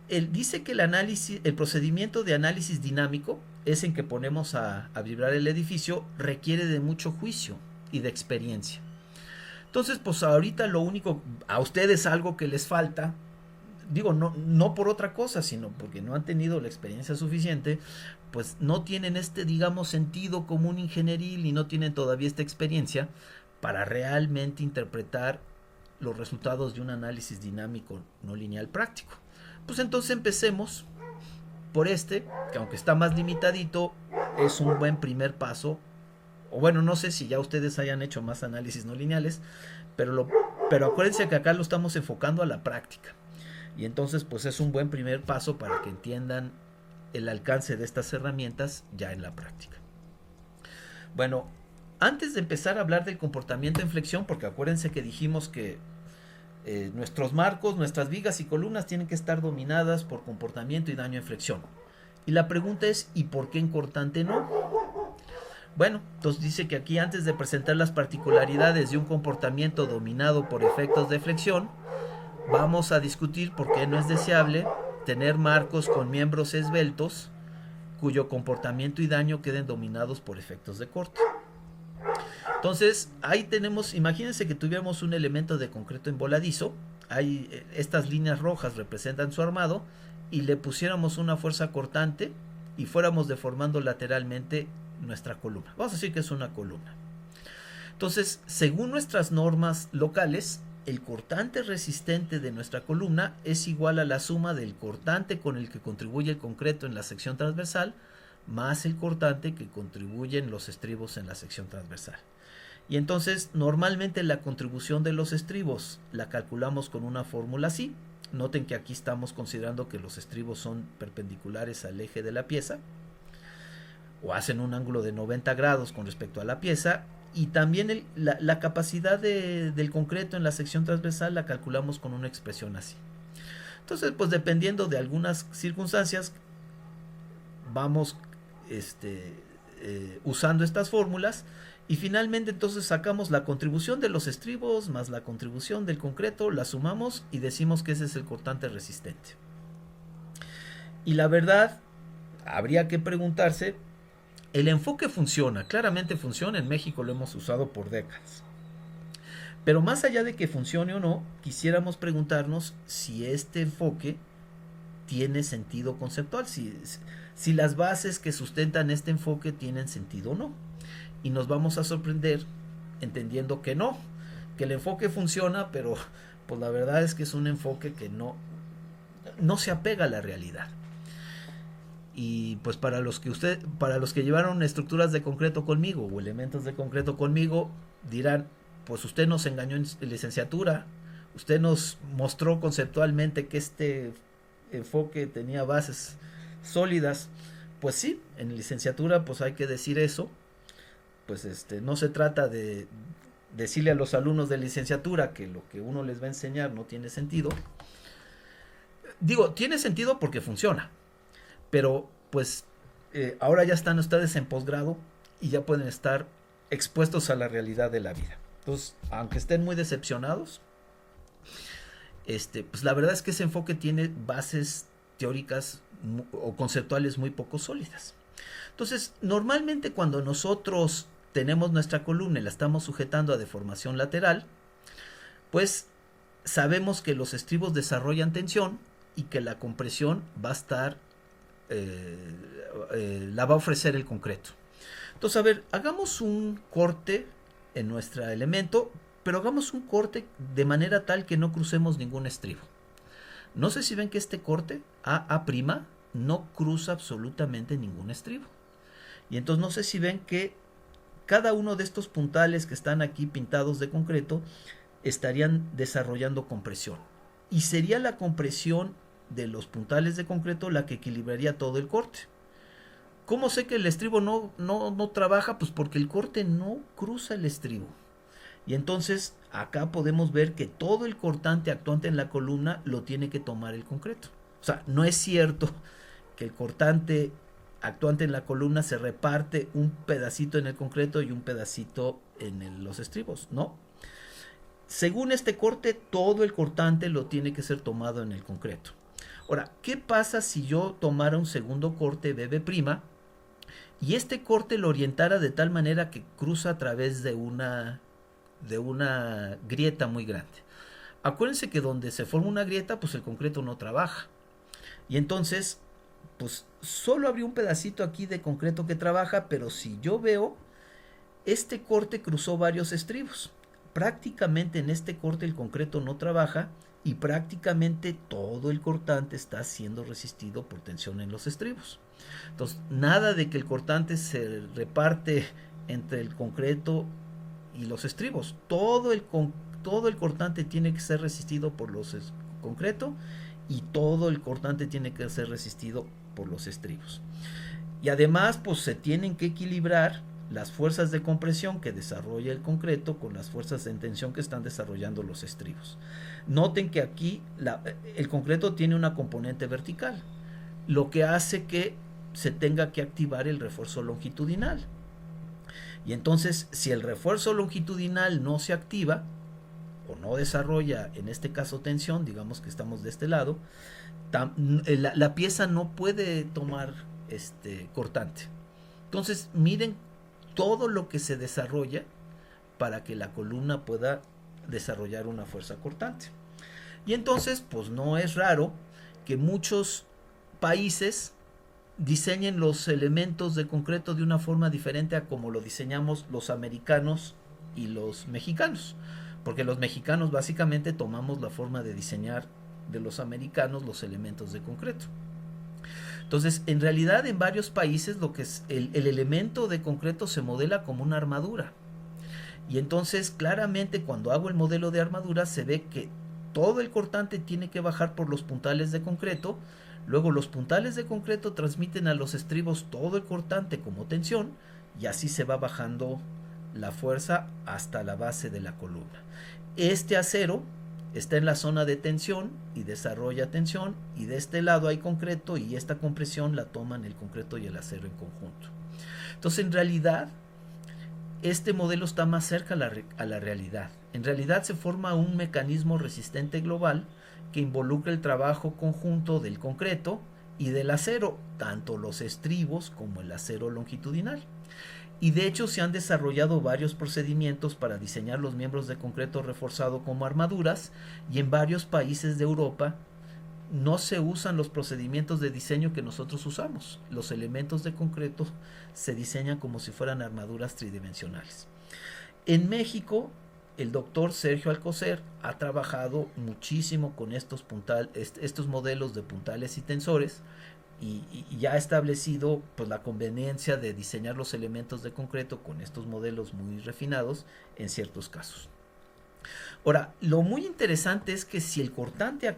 Él dice que el procedimiento de análisis dinámico es en que ponemos a vibrar el edificio, requiere de mucho juicio y de experiencia. Entonces, pues ahorita lo único, a ustedes algo que les falta, digo, no por otra cosa, sino porque no han tenido la experiencia suficiente, pues no tienen digamos, sentido común ingenieril y no tienen todavía esta experiencia para realmente interpretar los resultados de un análisis dinámico no lineal práctico. Pues entonces empecemos por que aunque está más limitadito, es un buen primer paso. O bueno, no sé si ya ustedes hayan hecho más análisis no lineales, pero acuérdense que acá lo estamos enfocando a la práctica. Y entonces pues es un buen primer paso para que entiendan el alcance de estas herramientas ya en la práctica. Bueno, antes de empezar a hablar del comportamiento en flexión, porque acuérdense que dijimos que nuestros marcos, nuestras vigas y columnas tienen que estar dominadas por comportamiento y daño en flexión. Y la pregunta es, ¿y por qué en cortante no? Bueno, entonces dice que aquí antes de presentar las particularidades de un comportamiento dominado por efectos de flexión, vamos a discutir por qué no es deseable tener marcos con miembros esbeltos cuyo comportamiento y daño queden dominados por efectos de corte. Entonces, ahí tenemos, imagínense que tuviéramos un elemento de concreto envoladizo, estas líneas rojas representan su armado, y le pusiéramos una fuerza cortante y fuéramos deformando lateralmente nuestra columna. Vamos a decir que es una columna. Entonces, según nuestras normas locales, el cortante resistente de nuestra columna es igual a la suma del cortante con el que contribuye el concreto en la sección transversal más el cortante que contribuyen los estribos en la sección transversal. Y entonces normalmente la contribución de los estribos la calculamos con una fórmula así. Noten que aquí estamos considerando que los estribos son perpendiculares al eje de la pieza. o hacen un ángulo de 90 grados con respecto a la pieza, y también la capacidad del concreto en la sección transversal la calculamos con una expresión así. Entonces, pues dependiendo de algunas circunstancias, vamos usando estas fórmulas, y finalmente entonces sacamos la contribución de los estribos más la contribución del concreto, la sumamos y decimos que ese es el cortante resistente. Y la verdad, habría que preguntarse, el enfoque funciona, claramente funciona, en México lo hemos usado por décadas. Pero más allá de que funcione o no, quisiéramos preguntarnos si este enfoque tiene sentido conceptual, si las bases que sustentan este enfoque tienen sentido o no. Y nos vamos a sorprender entendiendo que no, que el enfoque funciona, pero pues la verdad es que es un enfoque que no se apega a la realidad. Y pues para los que llevaron estructuras de concreto conmigo o elementos de concreto conmigo, dirán, pues usted nos engañó en licenciatura, usted nos mostró conceptualmente que este enfoque tenía bases sólidas. Pues sí, en licenciatura pues hay que decir eso. Pues no se trata de decirle a los alumnos de licenciatura que lo que uno les va a enseñar no tiene sentido. Digo, tiene sentido porque funciona, pero pues ahora ya están ustedes en posgrado y ya pueden estar expuestos a la realidad de la vida. Entonces, aunque estén muy decepcionados, pues la verdad es que ese enfoque tiene bases teóricas o conceptuales muy poco sólidas. Entonces, normalmente cuando nosotros tenemos nuestra columna y la estamos sujetando a deformación lateral, pues sabemos que los estribos desarrollan tensión y que la compresión va a estar, la va a ofrecer el concreto. Entonces, a ver, hagamos un corte en nuestro elemento, pero hagamos un corte de manera tal que no crucemos ningún estribo. No sé si ven que este corte, A', no cruza absolutamente ningún estribo. Y entonces no sé si ven que cada uno de estos puntales que están aquí pintados de concreto estarían desarrollando compresión. Y sería la compresión de los puntales de concreto la que equilibraría todo el corte. ¿Cómo sé que el estribo no trabaja? Pues porque el corte no cruza el estribo. Y entonces acá podemos ver que todo el cortante actuante en la columna lo tiene que tomar el concreto. O sea, no es cierto que el cortante actuante en la columna se reparte un pedacito en el concreto y un pedacito en los estribos, ¿no? Según este corte, todo el cortante lo tiene que ser tomado en el concreto. Ahora, ¿qué pasa si yo tomara un segundo corte BB' y este corte lo orientara de tal manera que cruza a través de una grieta muy grande? Acuérdense que donde se forma una grieta, pues el concreto no trabaja. Y entonces, pues solo habría un pedacito aquí de concreto que trabaja, pero si yo veo, este corte cruzó varios estribos. Prácticamente en este corte el concreto no trabaja y prácticamente todo el cortante está siendo resistido por tensión en los estribos. Entonces, nada de que el cortante se reparte entre el concreto y los estribos. Todo el cortante tiene que ser resistido por los concreto y todo el cortante tiene que ser resistido por los estribos. Y además, pues se tienen que equilibrar las fuerzas de compresión que desarrolla el concreto con las fuerzas de tensión que están desarrollando los estribos. Noten que aquí el concreto tiene una componente vertical, lo que hace que se tenga que activar el refuerzo longitudinal. Y entonces, si el refuerzo longitudinal no se activa o no desarrolla, en este caso tensión, digamos que estamos de este lado, la pieza no puede tomar cortante. Entonces, miren todo lo que se desarrolla para que la columna pueda desarrollar una fuerza cortante. Y entonces, pues no es raro que muchos países diseñen los elementos de concreto de una forma diferente a como lo diseñamos los americanos y los mexicanos, porque los mexicanos básicamente tomamos la forma de diseñar de los americanos los elementos de concreto. Entonces, en realidad en varios países lo que es el elemento de concreto se modela como una armadura. Y entonces claramente cuando hago el modelo de armadura se ve que todo el cortante tiene que bajar por los puntales de concreto, luego los puntales de concreto transmiten a los estribos todo el cortante como tensión, y así se va bajando la fuerza hasta la base de la columna. Este acero está en la zona de tensión y desarrolla tensión, y de este lado hay concreto, y esta compresión la toman el concreto y el acero en conjunto. Entonces, en realidad, este modelo está más cerca a la realidad. En realidad se forma un mecanismo resistente global que involucra el trabajo conjunto del concreto y del acero, tanto los estribos como el acero longitudinal. Y de hecho se han desarrollado varios procedimientos para diseñar los miembros de concreto reforzado como armaduras, y en varios países de Europa no se usan los procedimientos de diseño que nosotros usamos. Los elementos de concreto se diseñan como si fueran armaduras tridimensionales. En México, el doctor Sergio Alcocer ha trabajado muchísimo con estos modelos de puntales y tensores, y ya ha establecido pues la conveniencia de diseñar los elementos de concreto con estos modelos muy refinados en ciertos casos. Ahora, lo muy interesante es que si el cortante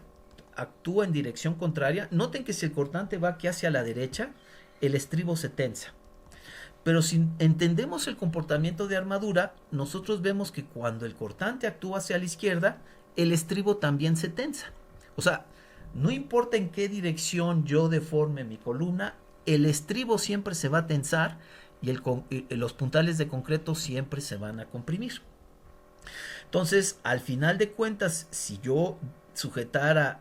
actúa en dirección contraria, noten que si el cortante va aquí hacia la derecha, el estribo se tensa. Pero si entendemos el comportamiento de armadura, nosotros vemos que cuando el cortante actúa hacia la izquierda, el estribo también se tensa. O sea, no importa en qué dirección yo deforme mi columna, el estribo siempre se va a tensar, y los puntales de concreto siempre se van a comprimir. Entonces, al final de cuentas, si yo sujetara,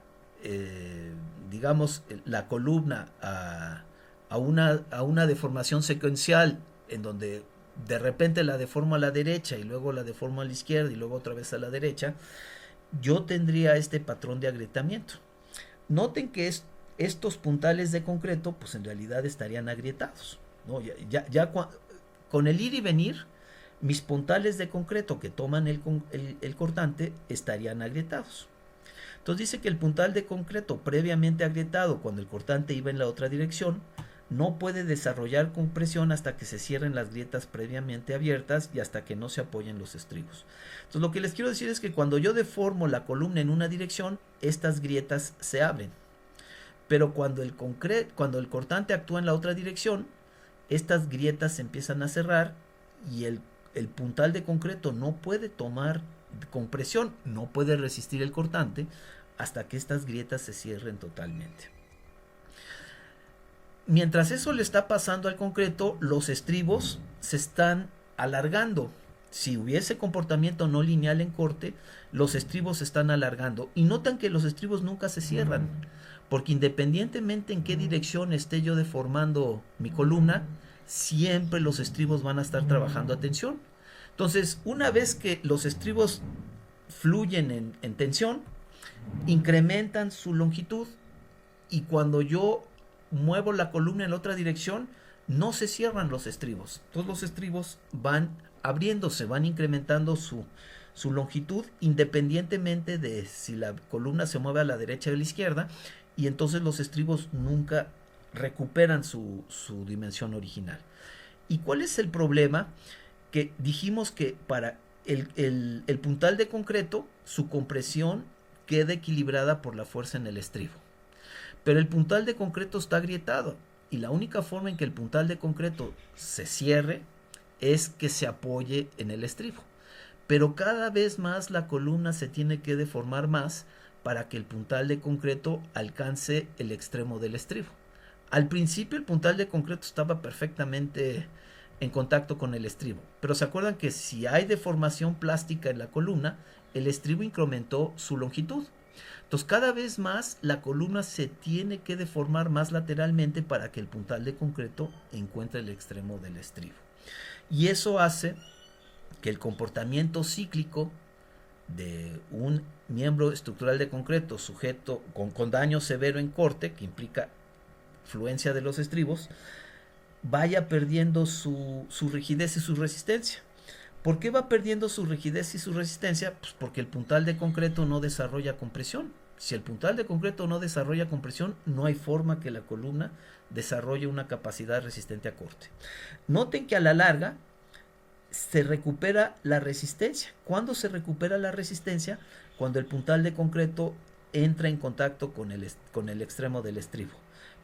digamos, la columna a una deformación secuencial, en donde de repente la deformo a la derecha y luego la deformo a la izquierda y luego otra vez a la derecha, yo tendría este patrón de agrietamiento. Noten que estos puntales de concreto pues en realidad estarían agrietados, ¿no? Con el ir y venir, mis puntales de concreto que toman el cortante estarían agrietados. Entonces dice que el puntal de concreto previamente agrietado cuando el cortante iba en la otra dirección no puede desarrollar compresión hasta que se cierren las grietas previamente abiertas y hasta que no se apoyen los estribos. Entonces lo que les quiero decir es que cuando yo deformo la columna en una dirección, estas grietas se abren. Pero cuando el cortante actúa en la otra dirección, estas grietas se empiezan a cerrar, y el puntal de concreto no puede tomar compresión, no puede resistir el cortante hasta que estas grietas se cierren totalmente. Mientras eso le está pasando al concreto, los estribos se están alargando. Si hubiese comportamiento no lineal en corte, los estribos se están alargando. Y notan que los estribos nunca se cierran, porque independientemente en qué dirección esté yo deformando mi columna, siempre los estribos van a estar trabajando a tensión. Entonces, una vez que los estribos fluyen en tensión, incrementan su longitud, y cuando yo muevo la columna en la otra dirección, no se cierran los estribos. Todos los estribos van abriéndose, van incrementando su longitud independientemente de si la columna se mueve a la derecha o a la izquierda, y entonces los estribos nunca recuperan su dimensión original. ¿Y cuál es el problema? Que dijimos que para el puntal de concreto, su compresión queda equilibrada por la fuerza en el estribo. Pero el puntal de concreto está agrietado, y la única forma en que el puntal de concreto se cierre es que se apoye en el estribo. Pero cada vez más la columna se tiene que deformar más para que el puntal de concreto alcance el extremo del estribo. Al principio el puntal de concreto estaba perfectamente en contacto con el estribo, pero se acuerdan que si hay deformación plástica en la columna, el estribo incrementó su longitud. Entonces cada vez más la columna se tiene que deformar más lateralmente para que el puntal de concreto encuentre el extremo del estribo. Y eso hace que el comportamiento cíclico de un miembro estructural de concreto sujeto con daño severo en corte, que implica fluencia de los estribos, vaya perdiendo su rigidez y su resistencia. ¿Por qué va perdiendo su rigidez y su resistencia? Pues porque el puntal de concreto no desarrolla compresión. Si el puntal de concreto no desarrolla compresión, no hay forma que la columna desarrolle una capacidad resistente a corte. Noten que a la larga, se recupera la resistencia. ¿Cuándo se recupera la resistencia? Cuando el puntal de concreto entra en contacto con el extremo del estribo.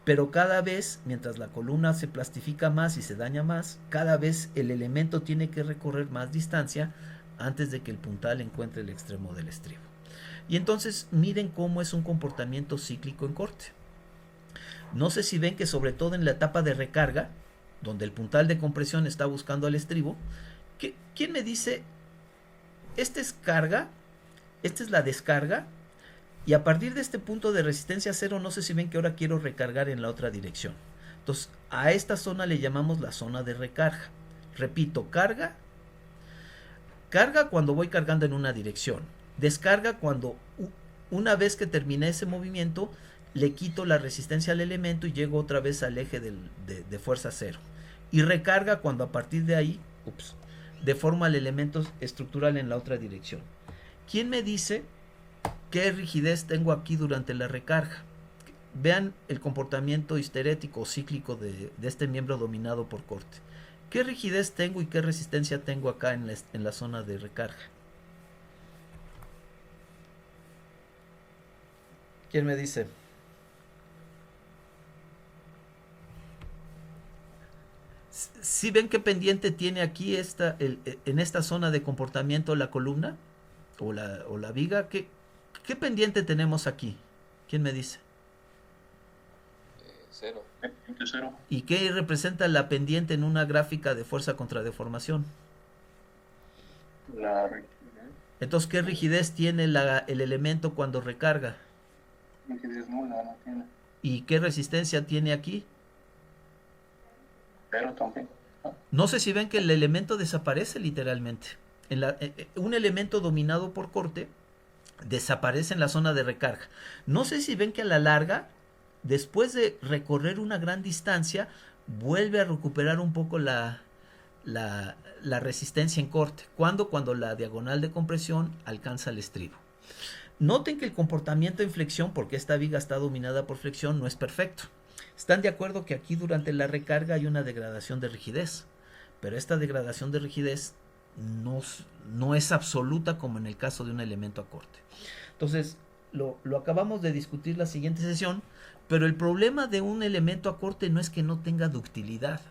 Pero cada vez, mientras la columna se plastifica más y se daña más, cada vez el elemento tiene que recorrer más distancia antes de que el puntal encuentre el extremo del estribo. Y entonces miren cómo es un comportamiento cíclico en corte. No sé si ven que sobre todo en la etapa de recarga, donde el puntal de compresión está buscando al estribo, ¿quién me dice? Esta es carga, esta es la descarga, y a partir de este punto de resistencia cero, no sé si ven que ahora quiero recargar en la otra dirección. Entonces, a esta zona le llamamos la zona de recarga. Repito, carga cuando voy cargando en una dirección. Descarga cuando, una vez que terminé ese movimiento, le quito la resistencia al elemento y llego otra vez al eje de fuerza cero. Y recarga cuando a partir de ahí, deforma el elemento estructural en la otra dirección. ¿Quién me dice qué rigidez tengo aquí durante la recarga? Vean el comportamiento histerético o cíclico de este miembro dominado por corte. ¿Qué rigidez tengo y qué resistencia tengo acá en la zona de recarga? ¿Quién me dice? ¿Sí ven qué pendiente tiene aquí en esta zona de comportamiento la columna o la viga? ¿Qué pendiente tenemos aquí? ¿Quién me dice? Cero. Cero. ¿Y qué representa la pendiente en una gráfica de fuerza contra deformación? La rigidez. Entonces, ¿qué rigidez tiene el elemento cuando recarga? Rigidez nula, no tiene. ¿Y qué resistencia tiene aquí? Cero también. No sé si ven que el elemento desaparece literalmente. Un elemento dominado por corte desaparece en la zona de recarga. No sé si ven que a la larga, después de recorrer una gran distancia, vuelve a recuperar un poco la resistencia en corte. ¿Cuándo? Cuando la diagonal de compresión alcanza el estribo. Noten que el comportamiento en flexión, porque esta viga está dominada por flexión, no es perfecto. ¿Están de acuerdo que aquí durante la recarga hay una degradación de rigidez? Pero esta degradación de rigidez no es absoluta como en el caso de un elemento a corte. Entonces, lo acabamos de discutir la siguiente sesión, pero el problema de un elemento a corte no es que no tenga ductilidad.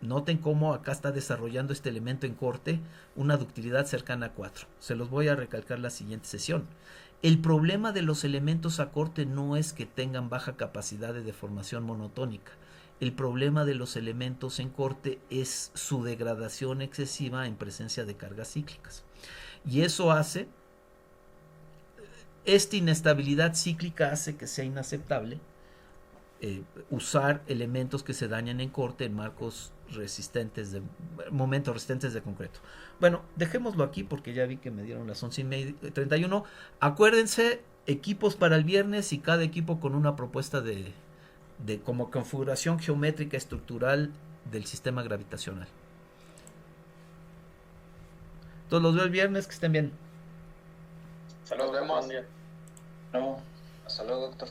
Noten cómo acá está desarrollando este elemento en corte una ductilidad cercana a 4. Se los voy a recalcar la siguiente sesión. El problema de los elementos a corte no es que tengan baja capacidad de deformación monotónica. El problema de los elementos en corte es su degradación excesiva en presencia de cargas cíclicas. Y eso hace, esta inestabilidad cíclica hace que sea inaceptable usar elementos que se dañan en corte en marcos momentos resistentes de concreto. Bueno, dejémoslo aquí porque ya vi que me dieron las 11:31. Acuérdense, equipos para el viernes y cada equipo con una propuesta de como configuración geométrica estructural del sistema gravitacional. Entonces los veo el viernes, que estén bien. Nos vemos. No. Hasta luego, doctor.